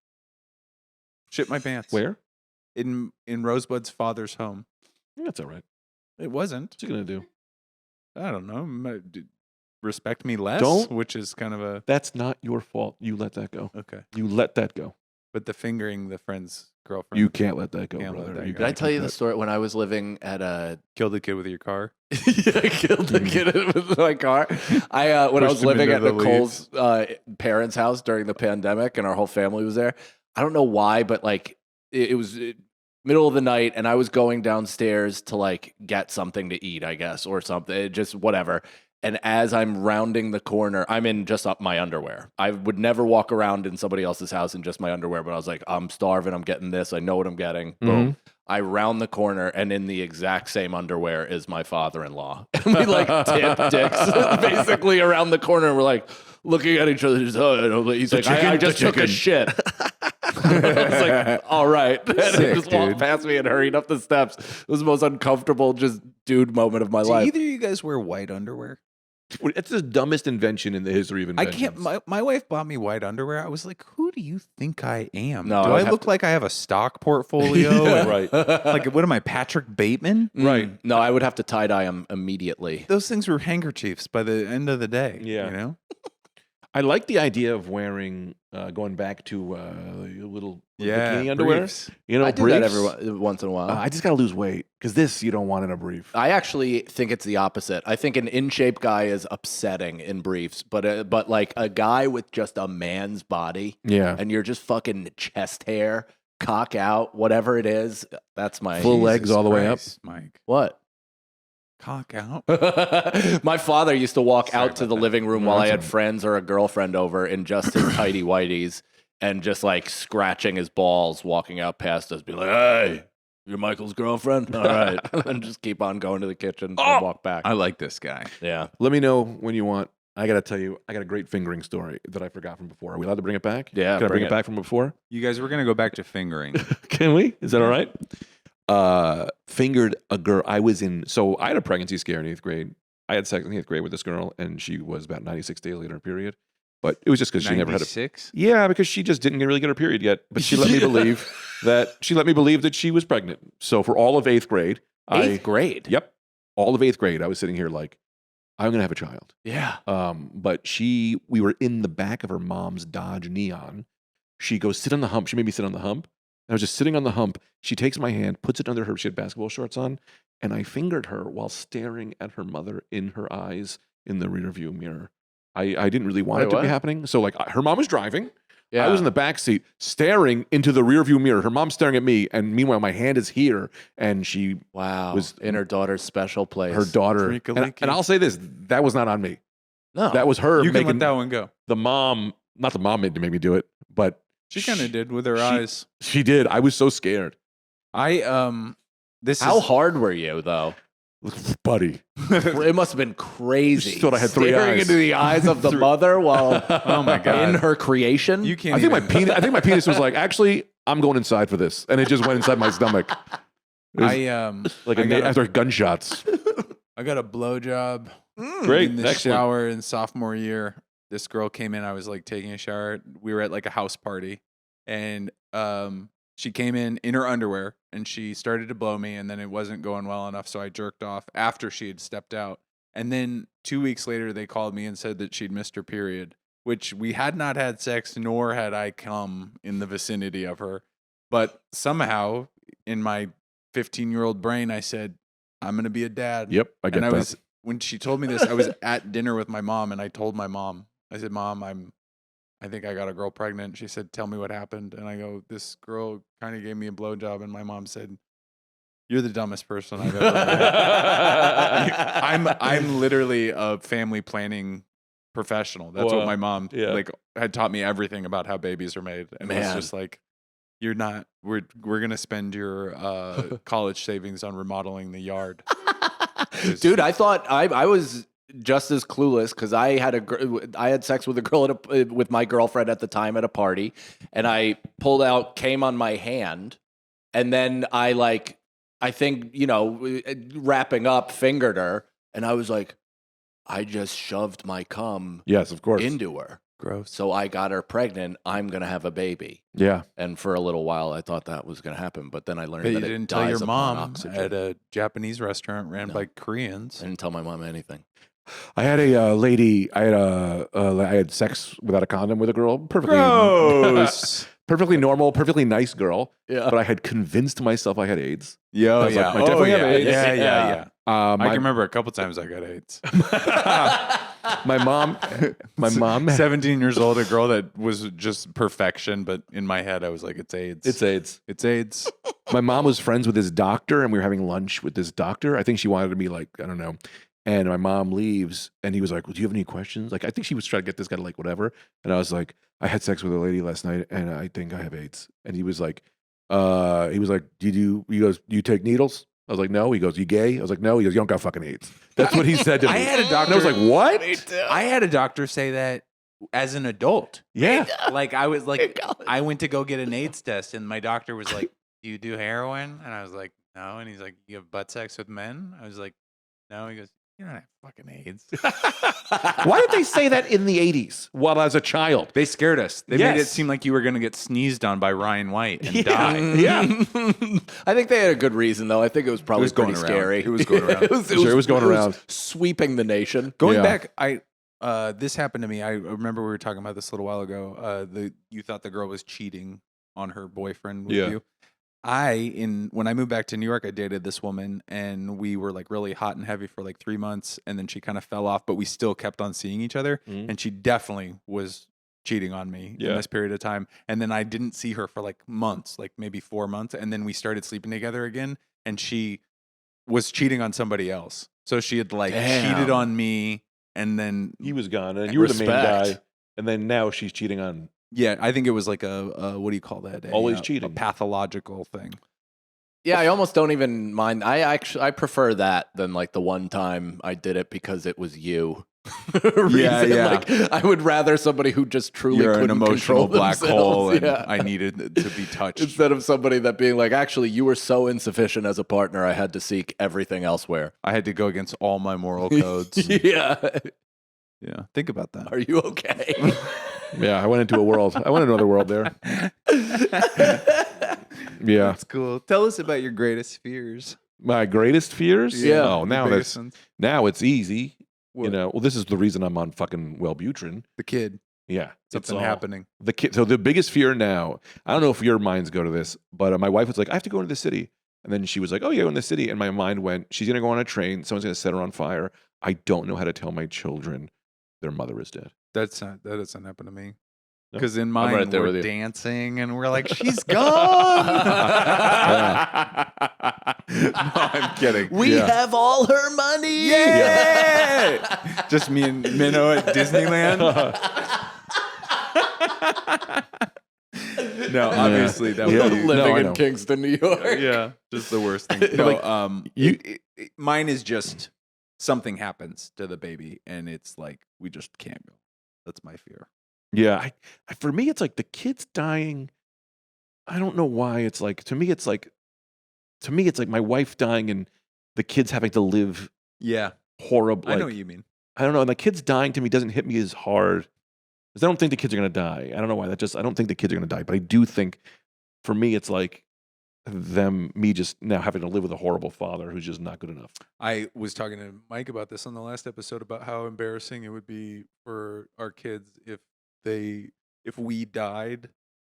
Shit my pants. Where? In Rosebud's father's home. That's all right. It wasn't. What's you gonna do? I don't know. Respect me less, Don't. which is kind of a That's not your fault. You let that go. okay. You let that go. But the fingering the friend's girlfriend. You can't let that go, Can't let brother. that You go. Did I gotta tell you keep the that. story when I was living at a killed the kid with your car. I killed the kid with my car. I when I was Pushed him living into at the Nicole's parents' house during the pandemic, and our whole family was there. I don't know why, but like it was middle of the night, and I was going downstairs to like get something to eat, I guess, or something, just whatever. And as I'm rounding the corner, I'm in just up my underwear. I would never walk around in somebody else's house in just my underwear, but I was like, I'm starving. I'm getting this. I know what I'm getting. Boom. I round the corner, and in the exact same underwear is my father-in-law. And we like tip dicks basically around the corner. And we're like looking at each other. He's like, I just took a shit. I was like, all right. And he Sick, just walked dude. past me and hurried up the steps. It was the most uncomfortable, just dude moment of my Do life. either of you guys wear white underwear? It's the dumbest invention in the history of I inventions. can't. My wife bought me white underwear. I was like, "Who do you think I am? No, do I would I have look to- like I have a stock portfolio? Yeah, And, right. Like, what am I, Patrick Bateman? Right. No, I would have to tie-dye him immediately. Those things were handkerchiefs by the end of the day. Yeah. You know? I like the idea of wearing, going back to little Yeah. bikini underwear. briefs. You know, I do that every once in a while. I just got to lose weight because this you don't want in a brief. I actually think it's the opposite. I think an in shape guy is upsetting in briefs, but like a guy with just a man's body, Yeah. and you're just fucking chest hair, cock out, whatever it is. That's my Full legs all the way up. Christ, Mike. what. Cock out. My father used to walk Sorry out to about the that. living room No, while I that's had all right. friends or a girlfriend over in just his tighty whities and just like scratching his balls, walking out past us, be like, "Hey, you're Michael's girlfriend? All right," and just keep on going to the kitchen and walk back. I like this guy. Yeah. Let me know when you want. I got to tell you, I got a great fingering story that I forgot from before. Are we allowed to bring it back? Yeah, Can I bring bring it it. back from before? You guys, we're gonna go back to fingering. Can we? Is that all right? Fingered a girl. So I had a pregnancy scare in 8th grade. I had sex in 8th grade with this girl, and she was about 96 days later period. But it was just because she never had a 96? Yeah, because she just didn't really get her period yet. But she let me believe that she was pregnant. So for all of 8th grade, Eighth grade. Yep, all of 8th grade, I was sitting here like, I'm gonna have a child. Yeah. But we were in the back of her mom's Dodge Neon. She goes, sit on the hump. She made me sit on the hump. I was just sitting on the hump. She takes my hand, puts it under her. She had basketball shorts on, and I fingered her while staring at her mother in her eyes in the rearview mirror. I didn't really want Wait, it to what? be happening. So like her mom was driving. Yeah. I was in the back seat staring into the rearview mirror. Her mom's staring at me, and meanwhile my hand is here, and she Wow. was in her daughter's special place. her daughter. Freak-a-leaky. And I'll say this: that was not on me. No. That was her You can making let that one go. the mom. Not the mom made me do it, but She kind of did with her she- eyes. she did. I was so scared, This How is hard were you though? buddy. It must have been crazy. She thought I had three Staring eyes. into the eyes of the mother while Oh my God. in her creation. you can't. I think my even- penis was like, actually, I'm going inside for this, and it just went inside my stomach. It was like I got a- after gunshots. I got a blowjob Great, in the excellent. shower in sophomore year. This girl came in. I was like taking a shower. We were at like a house party, and she came in her underwear, and she started to blow me, and then it wasn't going well enough, so I jerked off after she had stepped out. And then 2 weeks later, they called me and said that she'd missed her period, which we had not had sex, nor had I come in the vicinity of her. But somehow, in my 15-year-old brain, I said, I'm going to be a dad. Yep, I get And that. when she told me this, I was at dinner with my mom, and I told my mom, I said, Mom, I think I got a girl pregnant. She said, tell me what happened. And I go, this girl kind of gave me a blowjob. And my mom said, You're the dumbest person I've ever met. I'm literally a family planning professional. That's what my mom had taught me everything about how babies are made, and it's just like, you're not. We're gonna spend your college savings on remodeling the yard. Dude, I thought I was just as clueless because I had sex with a girl with my girlfriend at the time at a party, and I came on my hand, and then I think, wrapping up, fingered her, and I was like, I just shoved my cum Yes, of course. into her. Gross. So I got her pregnant. I'm going to have a baby. Yeah. And for a little while, I thought that was going to happen. But then I learned But that you it didn't tell dies your upon mom oxygen. at a Japanese restaurant ran No. by Koreans. I didn't tell my mom anything. I had a lady. I had sex without a condom with a girl. Perfectly Gross. perfectly normal, perfectly nice girl. Yeah. But I had convinced myself I had AIDS. Yo, I was like, yeah. I definitely have AIDS. Yeah. I My, can remember a couple times I got AIDS. my mom. 17 years old, a girl that was just perfection, but in my head I was like, it's AIDS. It's AIDS. It's AIDS. My mom was friends with this doctor, and we were having lunch with this doctor. I think she wanted to be like, I don't know. And my mom leaves, and he was like, well, do you have any questions? Like, I think she was trying to get this guy to like whatever. And I was like, I had sex with a lady last night, and I think I have AIDS. And he was like, he goes, do you take needles? I was like, no. He goes, you gay? I was like, no. He goes, you don't got fucking AIDS. That's what he said to me. I had a doctor. And I was like, what? I had a doctor say that as an adult. Yeah. Like I was like, I went to go get an AIDS test, and my doctor was like, do you do heroin? And I was like, no. And he's like, you have butt sex with men? I was like, no. He goes, you don't have fucking AIDS. Why did they say that in the 80s while I was a child? They scared us. They made it seem like you were going to get sneezed on by Ryan White and die. Yeah. I think they had a good reason, though. I think it was probably going pretty around. scary. It was going around. it was going around. Sweeping the nation. Going Yeah. back, this happened to me. I remember we were talking about this a little while ago. You thought the girl was cheating on her boyfriend with you. When I moved back to New York, I dated this woman, and we were like really hot and heavy for like 3 months, and then she kind of fell off, but we still kept on seeing each other, and she definitely was cheating on me in this period of time. And then I didn't see her for like months, like maybe 4 months, and then we started sleeping together again, and she was cheating on somebody else. So she had like cheated on me, and then He was gone, and you were the main guy. And then now she's cheating on. yeah, I think it was like a what do you call that? Always a cheating. pathological thing. Yeah, I almost don't even mind. I prefer that than like the one time I did it because it was you. Yeah. Like, I would rather somebody who just truly You're an couldn't emotional control black themselves. hole, and Yeah. I needed to be touched. Instead of somebody that being like, actually, you were so insufficient as a partner, I had to seek everything elsewhere. I had to go against all my moral codes. Yeah. Yeah, think about that. Are you okay? Yeah, I went into a world. I went into another world there. Yeah. That's cool. Tell us about your greatest fears. My greatest fears? Yeah. Oh, now Your that's biggest ones. now it's easy. What? You know, well, this is the reason I'm on fucking Wellbutrin. The kid. Yeah. Something all- happening. The kid. So the biggest fear now, I don't know if your minds go to this, but my wife was like, I have to go into the city. And then she was like, oh, yeah, go in the city. And my mind went, she's going to go on a train. Someone's going to set her on fire. I don't know how to tell my children their mother is dead. That doesn't happen to me. No? Because in I'm mine, right there we're with you. dancing and we're like, she's gone. No, I'm kidding. We Yeah. have all her money. Yeah. Just me and Minnow at Disneyland. No, obviously that Yeah. would be Living I in know. Kingston, New York. yeah, just the worst thing. No, Like, mine is just something happens to the baby and it's like we just can't go. That's my fear. Yeah. For me, it's like the kids dying. I don't know why. It's like, to me, it's like my wife dying and the kids having to live Yeah, horrible. I know like, what you mean. I don't know. And the kids dying to me doesn't hit me as hard because I don't think the kids are going to die. I don't know why. I don't think the kids are going to die. But I do think for me, it's like me just now having to live with a horrible father who's just not good enough. I was talking to Mike about this on the last episode about how embarrassing it would be for our kids if we died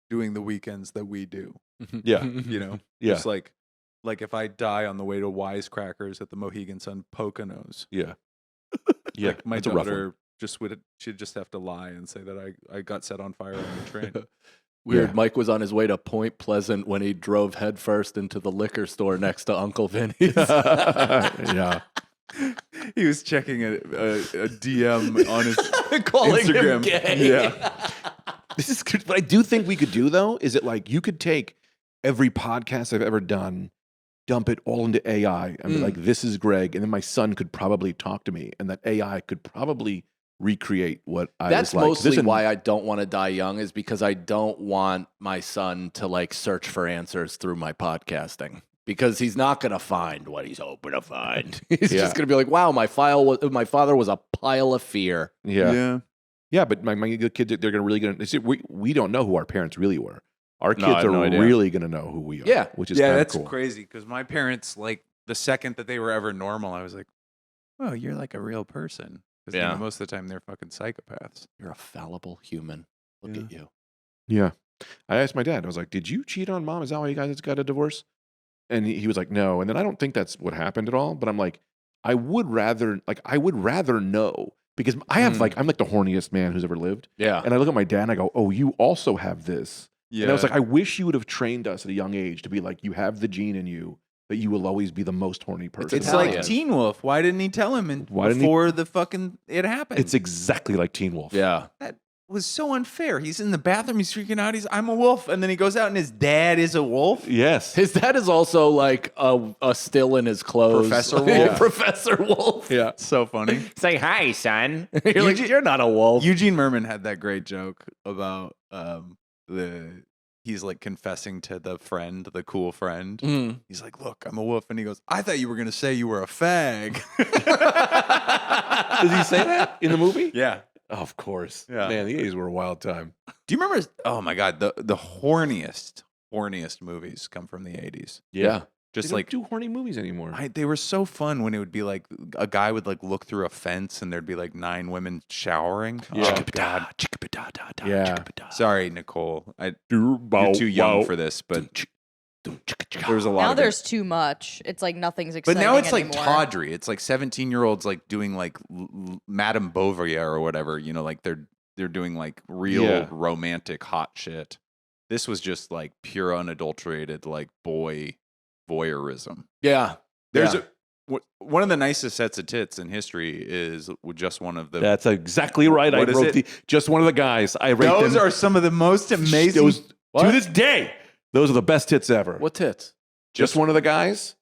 doing the weekends that we do. Yeah. You know, Yeah. just like if I die on the way to Wisecrackers at the Mohegan Sun Poconos. Yeah. Yeah. Like my that's a rough one. daughter she'd just have to lie and say that I got set on fire on the train. Weird. Yeah. Mike was on his way to Point Pleasant when he drove headfirst into the liquor store next to Uncle Vinny's. Yeah. He was checking a DM on his Calling Instagram. him gay. Yeah. This is good. What I do think we could do, though, is that like you could take every podcast I've ever done, dump it all into AI, and be like, this is Greg. And then my son could probably talk to me, and that AI could probably recreate what I That's was like. mostly why I don't want to die young, is because I don't want my son to like search for answers through my podcasting. Because he's not going to find what he's hoping to find. He's just going to be like, wow, my father was a pile of fear. Yeah. Yeah, but my kids, they're really going to, we don't know who our parents really were. Our kids are really going to know who we are. Yeah. Which is that's cool. crazy because my parents, like, the second that they were ever normal, I was like, oh, you're like a real person. Because most of the time they're fucking psychopaths. You're a fallible human. Look at you. Yeah. I asked my dad, I was like, did you cheat on mom? Is that why you guys got a divorce? And he was like, no. And then I don't think that's what happened at all. But I'm like, I would rather know because I'm like the horniest man who's ever lived. Yeah. And I look at my dad and I go, oh, you also have this. Yeah. And I was like, I wish you would have trained us at a young age to be like, you have the gene in you that you will always be the most horny person. It's Italian. like Teen Wolf. Why didn't he tell him before the fucking it happened? It's exactly like Teen Wolf. Yeah. That was so unfair. He's in the bathroom. He's freaking out. I'm a wolf. And then he goes out and his dad is a wolf. Yes. His dad is also like a still in his clothes. Professor Wolf. Yeah. Professor Wolf. Yeah. So funny. Say hi, son. You're like, you're not a wolf. Eugene Merman had that great joke about he's like confessing to the cool friend. Mm. He's like, look, I'm a wolf. And he goes, I thought you were going to say you were a fag. Does he say that in the movie? Yeah. Of course. Yeah. Man, the 80s were a wild time. Do you remember? Oh my God. The horniest movies come from the 80s. Yeah. Just They don't like do horny movies anymore. they were so fun when it would be like a guy would like look through a fence and there'd be like 9 women showering. Yeah. Oh God. Yeah. Sorry, Nicole. You're too young for this, but there was a lot Now of there's too much. It's like nothing's exciting But now it's like anymore. tawdry. It's like 17-year-olds like doing like Madame Bovary or whatever. You know, like they're doing like real romantic hot shit. This was just like pure unadulterated like boy voyeurism. Yeah. There's one of the nicest sets of tits in history is just one of the. That's exactly right. What I is wrote it? just one of the guys. I rate Those them. are some of the most amazing. To this day, those are the best tits ever. What tits? Just one of the guys.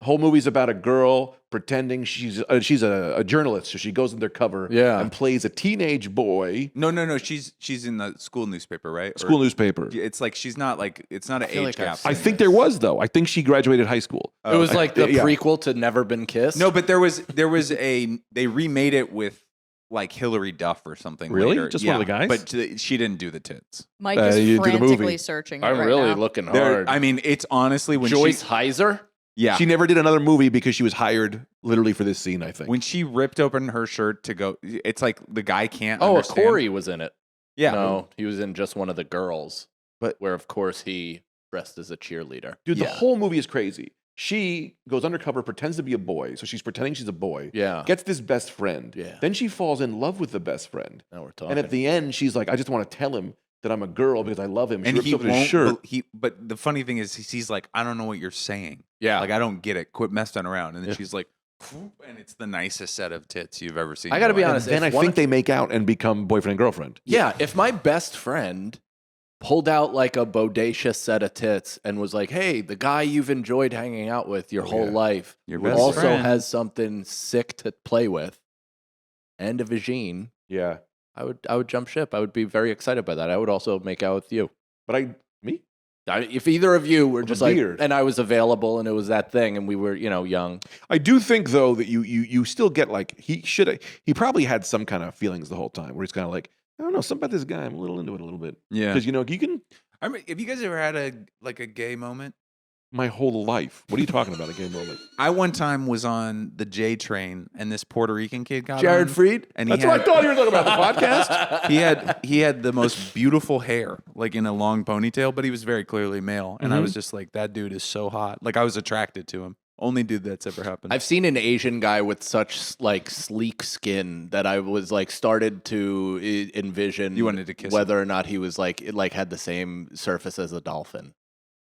Whole movie's about a girl pretending she's a journalist, so she goes undercover and plays a teenage boy. No. She's in the school newspaper, right? School newspaper. It's like she's not like it's not an feel age like gap. I think there was though. I think she graduated high school. It was like the yeah. prequel to Never Been Kissed. No, but there was they remade it with like Hillary Duff or something. Really? Later. Just one of the guys? But she didn't do the tits. Mike you is do the movie. frantically searching it I'm right really now. looking hard. I mean, it's honestly when Joyce Heiser? Yeah. She never did another movie because she was hired literally for this scene, I think. When she ripped open her shirt to go, it's like the guy can't Oh, understand. Corey was in it. Yeah. No, he was in just one of the girls. But where, of course, he dressed as a cheerleader. Dude, the Yeah. whole movie is crazy. She goes undercover, pretends to be a boy. So she's pretending she's a boy. Yeah. Gets this best friend. Yeah. Then she falls in love with the best friend. Now we're talking. And at the end, she's like, I just want to tell him that I'm a girl because I love him. She And rips he open his won't. shirt. But the funny thing is, he's like, I don't know what you're saying. Yeah. Like I don't get it. Quit messing around. And then Yeah. she's like, whoop, and it's the nicest set of tits you've ever seen. I gotta in be your life. honest. Then I if one think of- they make out and become boyfriend and girlfriend. Yeah, if my best friend pulled out like a bodacious set of tits and was like, "Hey, the guy you've enjoyed hanging out with your whole life Your best also friend. has something sick to play with and a vagine," Yeah. I would jump ship. I would be very excited by that. I would also make out with you. But me? If either of you were With just a like, beard. and I was available and it was that thing and we were, young. I do think though that you still get like he probably had some kind of feelings the whole time where he's kind of like, I don't know, something about this guy. I'm a little into it a little bit. Yeah. Because you can I mean, have you guys ever had a gay moment? my whole life. What are you talking about? A gay moment? I one time was on the J train and this Puerto Rican kid got Jared on, Freed? and That's what I thought you were talking about. The podcast. he had the most beautiful hair, like in a long ponytail, but he was very clearly male. And I was just like, that dude is so hot. Like I was attracted to him. Only dude that's ever happened. I've seen an Asian guy with such like sleek skin that I was like started to envision You wanted to kiss whether or not he was like it like had the same surface as a dolphin.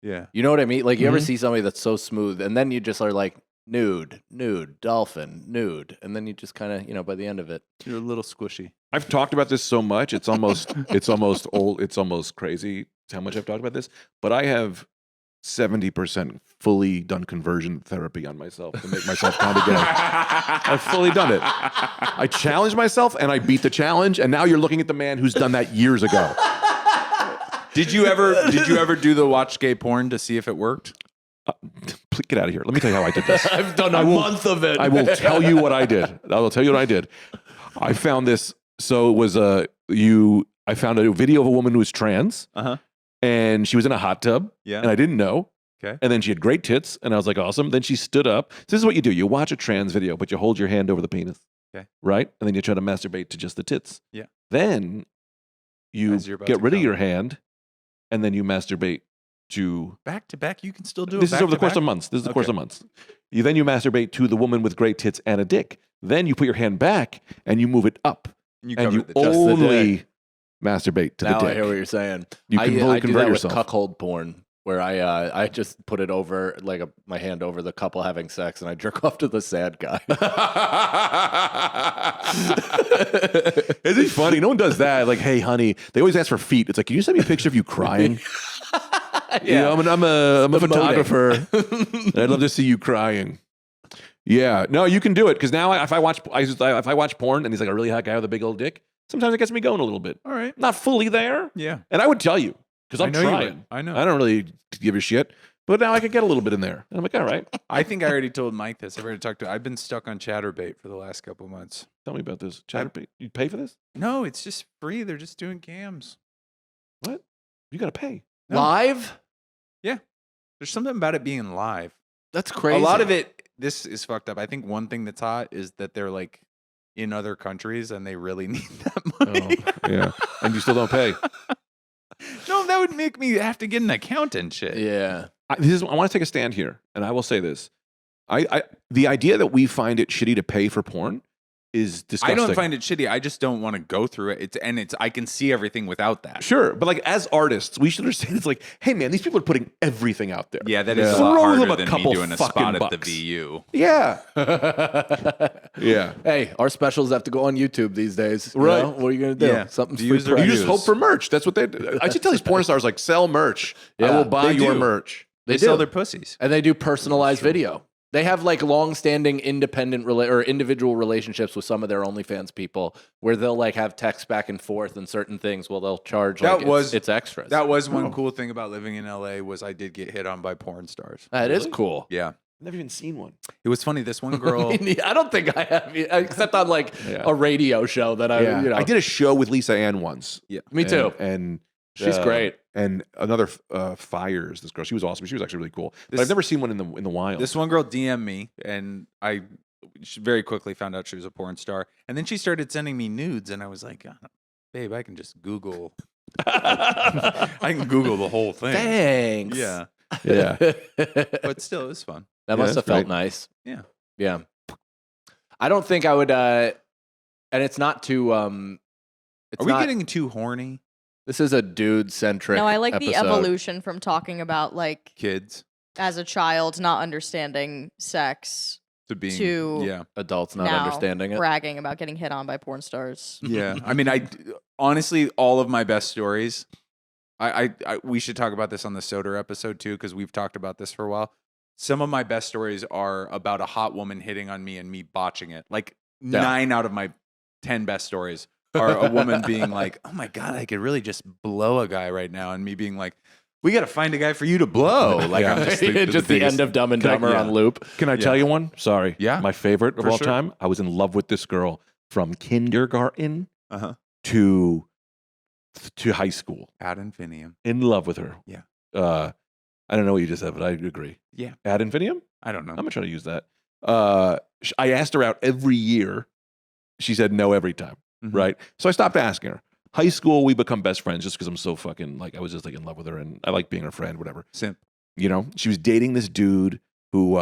Yeah. You know what I mean? Like you ever see somebody that's so smooth and then you just are like nude, dolphin, nude, and then you just kind of, by the end of it. You're a little squishy. I've talked about this so much. It's almost old. It's almost crazy how much I've talked about this. But I have 70% fully done conversion therapy on myself to make myself kind of gay. I've fully done it. I challenged myself and I beat the challenge. And now you're looking at the man who's done that years ago. Did you ever do the watch gay porn to see if it worked? Please get out of here. Let me tell you how I did this. I've done a month of it. I will tell you what I did. I will tell you what I did. I found this. So it was I found a video of a woman who was trans. And she was in a hot tub. Yeah. And I didn't know. Okay. And then she had great tits. And I was like, awesome. Then she stood up. So this is what you do. You watch a trans video, but you hold your hand over the penis. Okay. Right? And then you try to masturbate to just the tits. Yeah. Then you As you're about get to rid of come. your hand. And then you masturbate to... Back to back, you can still do it. This is back over the to course back? of months. This is the course Okay. of months. Then you masturbate to the woman with great tits and a dick. Then you put your hand back and you move it up. You And you covered the chest. only masturbate to Now the I dick. hear what you're saying. You can fully I do convert that yourself. with cuckold porn, where I just put it over like my hand over the couple having sex, and I jerk off to the sad guy. Isn't it funny? No one does that. Like, hey, honey. They always ask for feet. It's like, can you send me a picture of you crying? Yeah. I'm a photographer. I'd love to see you crying. Yeah, no, you can do it because now if I watch porn and he's like a really hot guy with a big old dick, sometimes it gets me going a little bit. All right. Not fully there, Yeah. and I would tell you because I I'm know you trying. would. I know. I don't really give a shit, but now I could get a little bit in there, and I'm like, all right. I think I already told Mike this. I've already talked to. I've been stuck on ChatterBait for the last couple months. Tell me about this. Chatterbait, you pay for this? No, it's just free. They're just doing cams. What? You got to pay. No. Live? There's something about it being live. That's crazy. A lot of it. This is fucked up. I think one thing that's hot is that they're like in other countries and they really need that money. Yeah, and you still don't pay. No, that would make me have to get an account and shit. Yeah. I want to take a stand here, and I will say this: the idea that we find it shitty to pay for porn is disgusting. I don't find it shitty. I just don't want to go through it. I can see everything without that. Sure, but like as artists, we should understand it's like, hey man, these people are putting everything out there. Yeah, that is a Throw lot them harder a than me couple doing a fucking spot at the bucks. VU. Yeah. Yeah. Hey, our specials have to go on YouTube these days. Right. You know? What are you going to do? Yeah. Something's Views free are You press. just hope for merch. That's what they do. I should tell these porn stars like sell merch. I Yeah, will buy they your do. merch. They do. sell their pussies. And they do personalized video. They have like long-standing independent or individual relationships with some of their OnlyFans people, where they'll like have text back and forth and certain things. Well, they'll charge. Like, it's extras. That was one cool thing about living in LA was I did get hit on by porn stars. That is cool. Yeah. I've never even seen one. It was funny. This one girl. I don't think I have, except on like a radio show that I. I did a show with Lisa Ann once. Yeah. Me too. And She's great. And another Fires, this girl, she was awesome. She was actually really cool. But I've never seen one in the wild. This one girl DM'd me, and I very quickly found out she was a porn star. And then she started sending me nudes, and I was like, babe, I can just Google. I can Google the whole thing. Thanks. Yeah. Yeah. But still, it was fun. That must Yeah, have felt right. nice. Yeah. Yeah. I don't think I would. And it's not too. It's Are we not- getting too horny, This is a dude-centric. No, I like the episode. evolution from talking about like kids? as a child not understanding sex To being. to Yeah. Adults not now understanding it. bragging about getting hit on by porn stars. Yeah. I mean, honestly, all of my best stories. We should talk about this on the Soder episode too, because we've talked about this for a while. Some of my best stories are about a hot woman hitting on me and me botching it. Like 9 out of my 10 best stories are a woman being like, "Oh my god, I could really just blow a guy right now," and me being like, "We got to find a guy for you to blow." Like I'm just the Just the biggest- end of Dumb and Dumber yeah. on loop. Can I tell you one? Sorry. Yeah. My favorite of For all sure. time. I was in love with this girl from kindergarten Uh-huh. to high school. Ad infinitum. In love with her. Yeah. I don't know what you just said, but I agree. Yeah. Ad infinitum? I don't know. I'm gonna try to use that. I asked her out every year. She said no every time. Mhm. Right. So I stopped asking her. High school, we become best friends just because I'm so fucking like I was just like in love with her and I like being her friend, whatever. Simp. You know, she was dating this dude who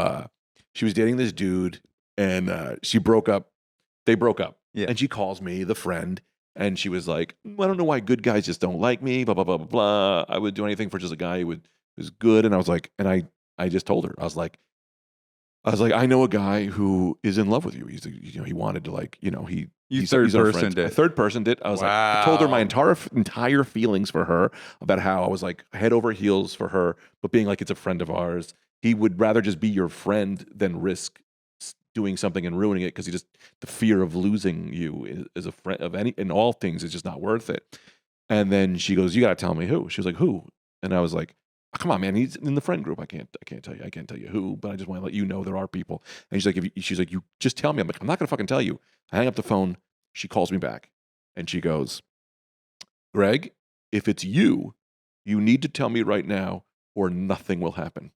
she was dating this dude, and she broke up. They broke up. Yeah. And she calls me, the friend, and she was like, I don't know why good guys just don't like me, blah, blah, blah, blah, blah. I would do anything for just a guy who was good. And I was like, and I just told her, I was like, I know a guy who is in love with you. He wanted to he's third our person friend. did. A third person did. I was like, I told her my Wow. entire feelings for her about how I was like head over heels for her, but being like, it's a friend of ours. He would rather just be your friend than risk doing something and ruining it because the fear of losing you as a friend of any in all things is just not worth it. And then she goes, you got to tell me who. She was like, who? And I was like, oh, come on, man, he's in the friend group. I can't tell you who, but I just want to let you know there are people. And she's like, you just tell me. I'm like, I'm not gonna fucking tell you. I hang up the phone. She calls me back, and she goes, Greg, if it's you, you need to tell me right now, or nothing will happen.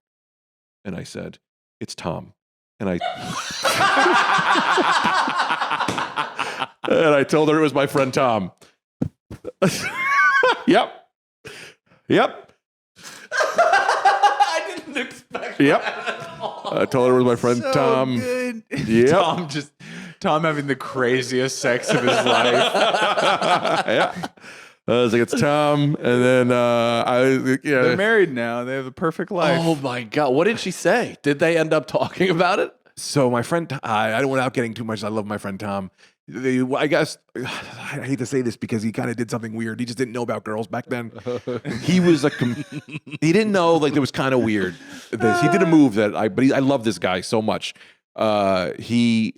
And I said, it's Tom. And I and I told her it was my friend Tom. Yep. I didn't expect Yep. that at all. I told her it was my friend Tom. Good. Yep. Tom having the craziest sex of his life. Yeah. I was like, it's Tom. And then They're married now. They have a perfect life. Oh my God. What did she say? Did they end up talking about it? So my friend, I don't without getting too much. I love my friend Tom. I guess I hate to say this because he kind of did something weird. He just didn't know about girls back then. He was he didn't know it was kind of weird. He did a move but I love this guy so much. He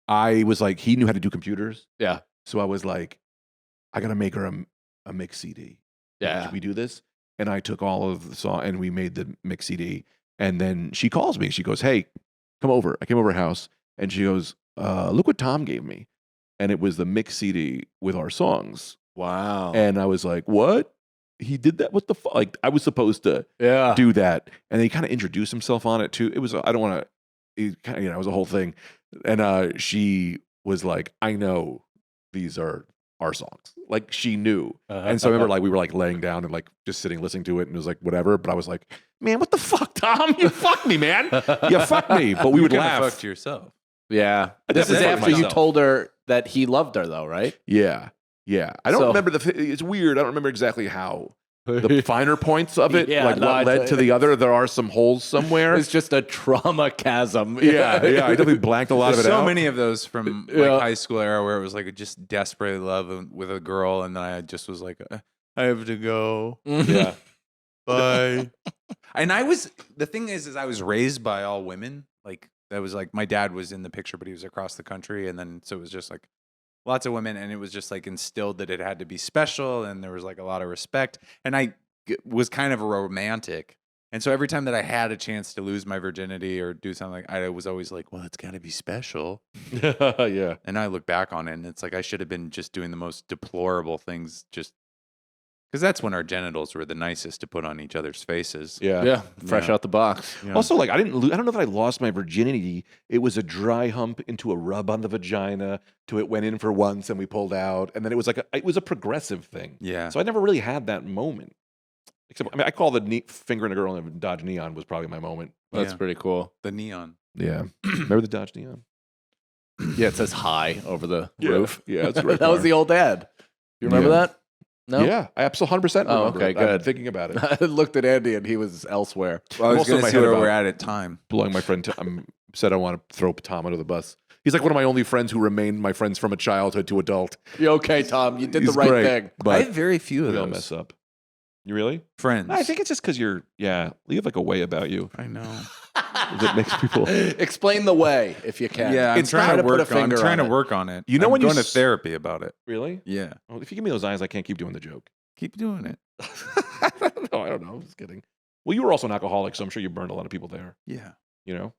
knew how to do computers. Yeah. So I was like, I gotta make her a mix CD. Yeah. Should we do this? And I took all of the song and we made the mix CD. And then she calls me. She goes, hey, come over. I came over her house and she goes, look what Tom gave me. And it was the mix CD with our songs. Wow. And I was like, what? He did that? What the fuck? Like, I was supposed to do that. And he kind of introduced himself on it too. It was, I don't want to, it was a whole thing. And she was like, I know these are our songs. Like, she knew. And so I remember we were laying down and just sitting listening to it, and it was like whatever. But I was like, man, what the fuck, Tom? You fucked me, man. You fucked me. But we would laugh. Fucked yourself. Yeah. I This is definitely after fucked you myself. told her that he loved her, though, right? Yeah. I don't remember it's weird. I don't remember exactly how the finer points of it, Yeah, what led to the other. There are some holes somewhere. It's just a trauma chasm. Yeah. I definitely blanked a lot There's of it so out. many of those from Yeah. high school era where it was just desperately love with a girl, and then I just was like, I have to go. Yeah. Bye. And the thing is I was raised by all women. That was my dad was in the picture, but he was across the country. And then, so it was just lots of women. And it was just instilled that it had to be special. And there was a lot of respect. And I was kind of a romantic. And so every time that I had a chance to lose my virginity or do something, I was always like, well, it's got to be special. Yeah. And I look back on it and it's I should have been just doing the most deplorable things just because that's when our genitals were the nicest to put on each other's faces. Yeah. Yeah. Fresh Yeah. out the box. You know? Also, I don't know that I lost my virginity. It was a dry hump into a rub on the vagina to it went in for once and we pulled out. And then it was it was a progressive thing. Yeah. So I never really had that moment. Except, I call the finger in a girl in a Dodge Neon was probably my moment. That's Yeah. pretty cool. The neon. Yeah. Remember the Dodge Neon? Yeah, it says hi over the Yeah. roof. Yeah, it's right That was there. the old ad. You remember Yeah. that? No? Yeah, I absolutely 100% Oh, remember okay, it. I'm good. thinking about it. I looked at Andy and he was elsewhere. Well, I was also going in to my see head where about- we're at time. Blowing my friend, said I want to throw Tom under the bus. He's one of my only friends who remained my friends from a childhood to adult. You okay, Tom? You did He's the right great, thing. But I have very few of we all those mess up. You really? friends. I think it's just because you have a way about you I know. that makes people. Explain the way if you can. Yeah, I'm It's trying to put a work on. I'm finger trying to it. work on it. You know I'm when you going to s- therapy about it. Really? Yeah, Well, if you give me those eyes, I can't keep doing the joke. keep doing it. No, I don't know. I'm just kidding. Well, you were also an alcoholic, so I'm sure you burned a lot of people there. Yeah, You know,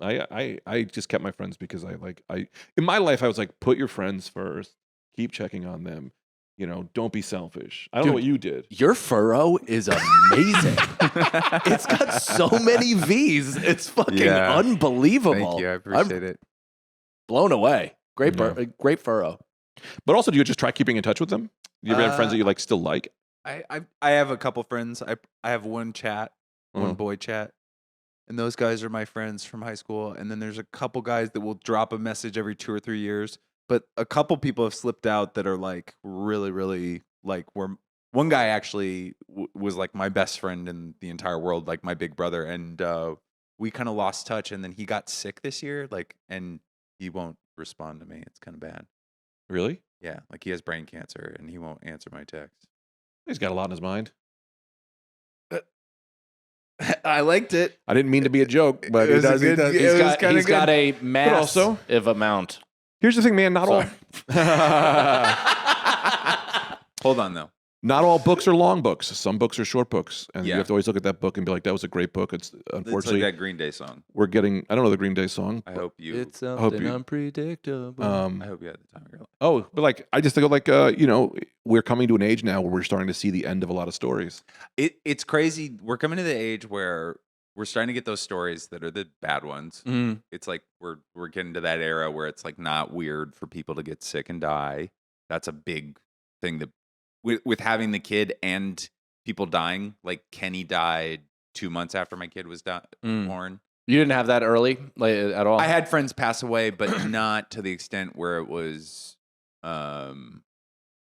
I just kept my friends because in my life I was put your friends first, keep checking on them. Don't be selfish. I don't know Dude. what you did. Your furrow is amazing. It's got so many V's. It's fucking Yeah. unbelievable. thank you. I I'm appreciate it. blown away. Great, Yeah. great furrow. But also, do you just try keeping in touch with them? Do you ever have friends that you still like? I have a couple friends. I have one chat, one Uh-huh. boy chat. and those guys are my friends from high school. And then there's a couple guys that will drop a message every 2 or 3 years. But a couple people have slipped out that are like really, really like one guy actually was like my best friend in the entire world, like my big brother. And we kind of lost touch. And then he got sick this year, like, and he won't respond to me. It's kind of bad. Really? Yeah, like he has brain cancer and he won't answer my texts. He's got a lot in his mind. I liked it. I didn't mean to be a joke, but It was he a does. good- He's got a also- massive amount. Here's the thing, man. Not all. Hold on, though. Not all books are long books. Some books are short books, and you Yeah. have to always look at that book and be like, "That was a great book." It's It's unfortunately like that Green Day song. we're getting. I don't know the Green Day song. I hope you. It's hope something you- unpredictable. I hope you had the time of your life. Oh, but like I just think like we're coming to an age now where we're starting to see the end of a lot of stories. It's crazy. We're coming to the age where we're starting to get those stories that are the bad ones. Mm. It's like we're getting to that era where it's like not weird for people to get sick and die. That's a big thing that with having the kid and people dying. Like Kenny died 2 months after my kid was born. You didn't have that early, like, at all. I had friends pass away, but not to the extent where it was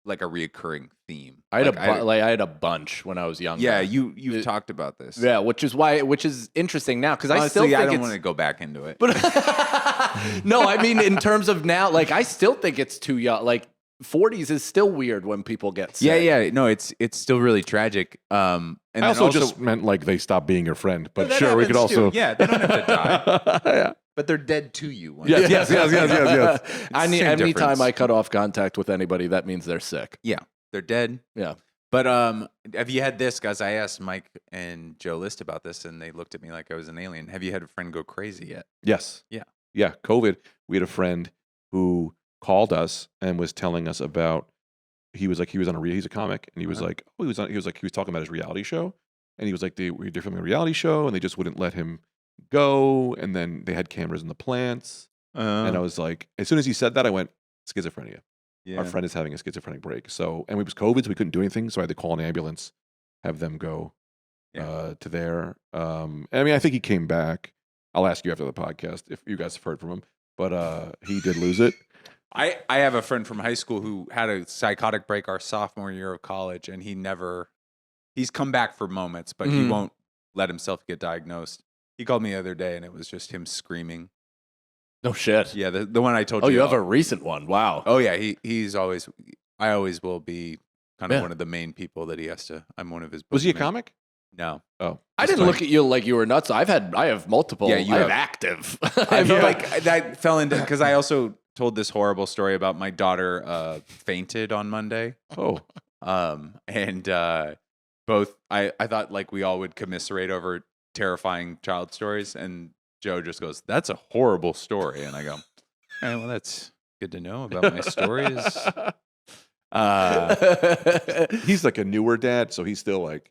like a reoccurring theme. I had Like, I had a bunch when I was younger. yeah, you've It- talked about this. Yeah, which is interesting now because I Honestly, still think I don't it's. want to go back into it. But no, I mean in terms of now, like I still think it's too young. Like 40s is still weird when people get sick. Yeah. No, it's still really tragic. And I then also just meant like they stopped being your friend, but that sure we could happens too. also Yeah, they don't have to die, yeah. but they're dead to you. Yes. Same Anytime difference. I cut off contact with anybody, that means they're sick. Yeah, they're dead. Yeah. But have you had this, guys? I asked Mike and Joe List about this, and they looked at me like I was an alien. Have you had a friend go crazy yet? Yes. Yeah. COVID. We had a friend who called us and was telling us about. He's a comic, and he was like, he was talking about his reality show, and he was like, they're filming a reality show, and they just wouldn't let him go, and then they had cameras in the plants, and I was like, as soon as he said that, I went, schizophrenia. Yeah. Our friend is having a schizophrenic break. So, and it was COVID, so we couldn't do anything. So I had to call an ambulance, have them go to there. I mean, I think he came back. I'll ask you after the podcast if you guys have heard from him, but he did lose it. I have a friend from high school who had a psychotic break our sophomore year of college, and he's come back for moments, but he won't let himself get diagnosed. He called me the other day, and it was just him screaming. No shit. Yeah, the one I told Oh, you. you have a recent one. Wow. Oh yeah, he's always. I always will be kind of Yeah. one of the main people that he has to. I'm one of his. Was he a boogeymen. comic? No. Oh, I didn't look at you like you were nuts. I have multiple. Yeah, you I have have- active. I feel like that fell into because I also told this horrible story about my daughter fainted on Monday. Oh, And both I thought like we all would commiserate over terrifying child stories, and Joe just goes, "That's a horrible story," and I go, "All right, well, that's good to know about my stories." he's like a newer dad, so he's still like.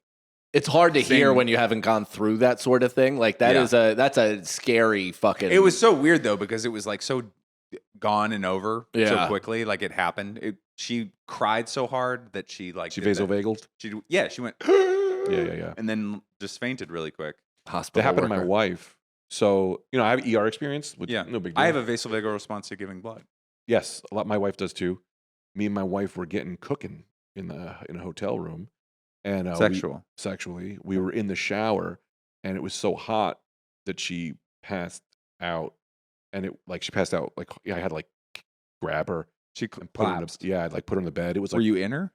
It's hard to hear Same. when you haven't gone through that sort of thing. Like Yeah. that's a scary fucking. It was so weird though because it was like so gone and over so Yeah. quickly. Like it happened. She cried so hard that she like She did that. vasovagaled. She went Yeah. and then just fainted really quick. hospital. That happened to my worker. wife. So I have ER experience. Which, Yeah, no big deal. I have a vasovagal response to giving blood. Yes, a lot. My wife does too. Me and my wife were getting cooking in a hotel room, and Sexual. we were in the shower, and it was so hot that she passed out, and she passed out like I had to like grab her She and put her in collapsed. I'd like put her in the bed. It was like Were you in her?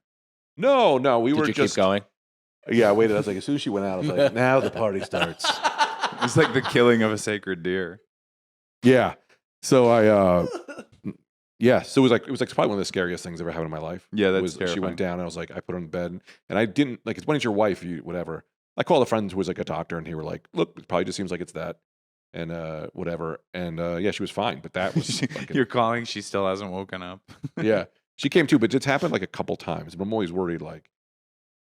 no, we Did were you just keep going? Yeah, I waited. I was like, as soon as she went out, I was like, now the party starts. It's like the killing of a sacred deer. Yeah. So yeah. So it was like probably one of the scariest things I've ever happened in my life. Yeah, It that's was, she terrifying. went down and I was like, I put her in bed and I didn't like, it's when it's your wife, you whatever. I called a friend who was like a doctor and he were like, look, it probably just seems like it's that and whatever. And yeah, she was fine, but that was fucking, You're calling. She still hasn't woken up. yeah. She came too, but it's happened like a couple times. But I'm always worried like,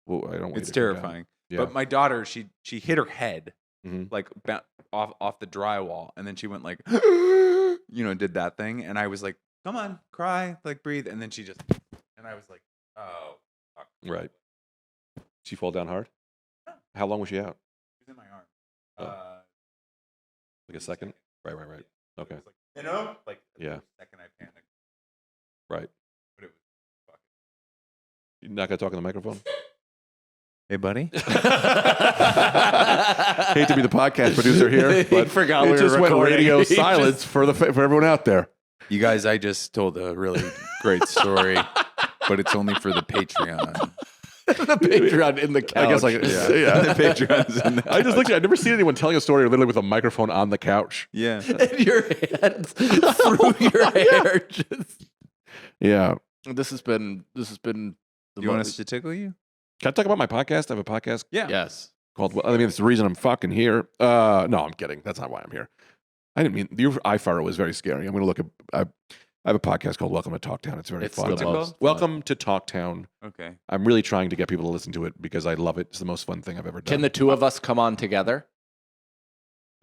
well, I don't want It's you to go down. terrifying. Yeah. But my daughter, she hit her head Mhm. like off the drywall, and then she went like, did that thing, and I was like, "Come on, cry, like breathe," and then she just, and I was like, "Oh, fuck." Right. She fall down hard? How long was she out? She was in my arm. Oh. Like a second? Right. Okay. You know, like Yeah. second I panicked. Right. But it was fucking. You're not gonna talk in the microphone? Hey, buddy. Hate to be the podcast producer here, but forgot it we were just went recording. radio He just- silence for everyone out there. You guys, I just told a really great story, but it's only for the Patreon. The Patreon in the couch. I guess like The Patreon's in the I just looked. I've never seen anyone telling a story literally with a microphone on the couch. Yeah. And your hands through your hair. Just. Yeah. This has been. The Do you want us to tickle you? Can I talk about my podcast? I have a podcast Yeah. Yes. called. I mean, it's the reason I'm fucking here. No, I'm kidding. That's not why I'm here. I didn't mean your iFire was very scary. I'm going to look at. I have a podcast called Welcome to Talktown. It's very It's fun. the What's it most called? fun. Welcome to Talktown. Okay. I'm really trying to get people to listen to it because I love it. It's the most fun thing I've ever done. Can the two of us come on together?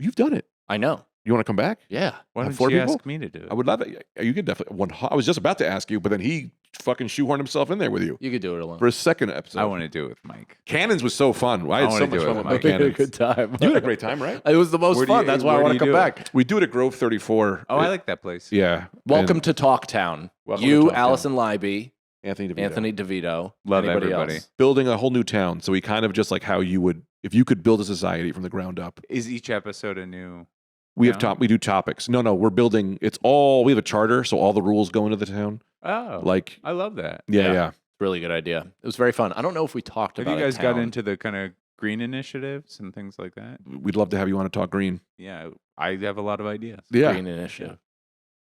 You've done it. I know. You want to come back? Yeah. Why Have don't 4 you people? ask me to do it? I would love it. You could definitely. I was just about to ask you, but then he fucking shoehorned himself in there with you You could do it alone. for a second episode. I want to do it with Mike. Cannons was so fun. I had wanna so do much it fun with with my Mike. We had a cannons. good time. You had a great time, right? It was the most Where do fun. you- That's why I where want do to you come do it? back. We do it at Grove 34. Oh, I like that place. Yeah. Welcome And to Talktown. Welcome to You, Talktown. Allison Libby, Anthony DeVito. Anthony DeVito. Love anybody everybody. else? Building a whole new town. So we kind of just like how you would, if you could build a society from the ground up. Is each episode a new? We have Town? we do topics. No, we're building. It's all, we have a charter. So all the rules go into the town. Oh, Like, I love that. yeah. Really good idea. It was very fun. I don't know if we talked Have about you guys a got town. into the kind of green initiatives and things like that? We'd love to have you on to talk green. Yeah, I have a lot of ideas. Yeah. Green Initiative?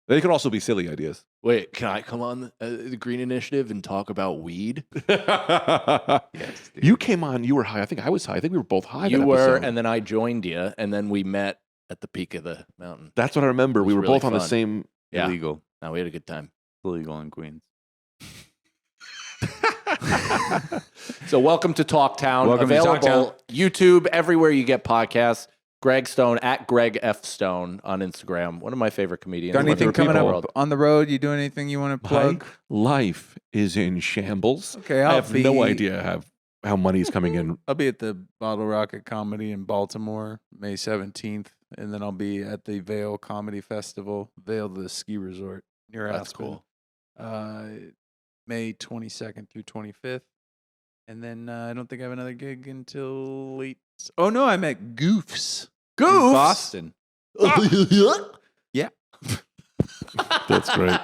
They could also be silly ideas. Wait, can I come on the Green Initiative and talk about weed? Yes, dude. You came on, you were high. I think I was high. I think we were both high. You that were, episode. and then I joined you, and then we met at the peak of the mountain. That's what I remember. It We was were really both on the fun. same. Yeah. Illegal. No, we had a good time. Illegal in Queens. So welcome to Talktown. Welcome to Available YouTube, everywhere you get podcasts. Greg Stone, at Greg F. Stone on Instagram. One of my favorite comedians. Got One of anything the coming people up world. on the road? You doing anything you want to plug? My life is in shambles. Okay, I have no idea how money's coming in. I'll be at the Bottle Rocket Comedy in Baltimore May 17th, and then I'll be at the Vail Comedy Festival, Vail the ski resort near That's Aspen. cool. May 22nd through 25th. And then I don't think I have another gig until late. Oh, no, I'm at Goofs. In Goofs? Boston. Yeah. That's great.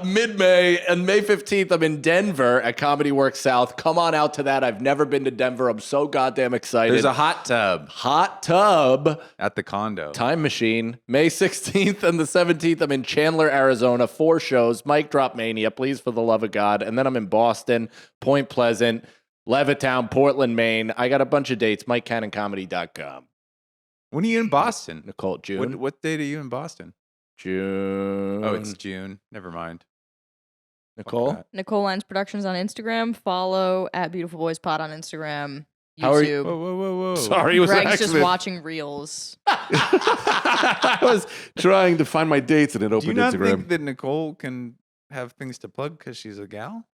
Mid-May and May 15th, I'm in Denver at Comedy Works South. Come on out to that. I've never been to Denver. I'm so goddamn excited. There's a hot tub hot tub at the condo. time machine. May 16th and the 17th, I'm in Chandler, Arizona. 4 shows. Mic Drop Mania, please, for the love of God. And then I'm in Boston, Point Pleasant, Levittown, Portland, Maine. I got a bunch of dates. MikeCannonComedy.com. When are you in Boston? Nicole, June. What date are you in Boston? June. Oh, it's June. Never mind. Nicole. Fuck that. Nicole Lyons Productions on Instagram. Follow at Beautiful Boys Pod on Instagram. YouTube. How are you- Whoa, whoa, whoa, whoa. Sorry, it was an Greg's just accident. watching reels. I was trying to find my dates and it Do you opened not Instagram. think that Nicole can have things to plug because she's a gal?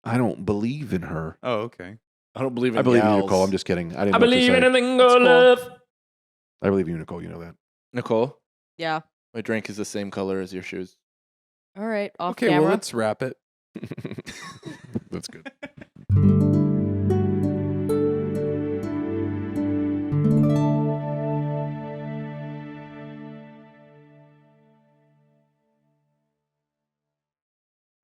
I don't believe in her. Oh, okay. I don't believe in I believe in you, gals. Nicole. I'm just kidding. I didn't I know what to believe say. in anything go It's cool. love. I believe in you, Nicole. You know that. Nicole, Yeah. my drink is the same color as your shoes. All right. Off Okay, camera. well, let's wrap it. That's good.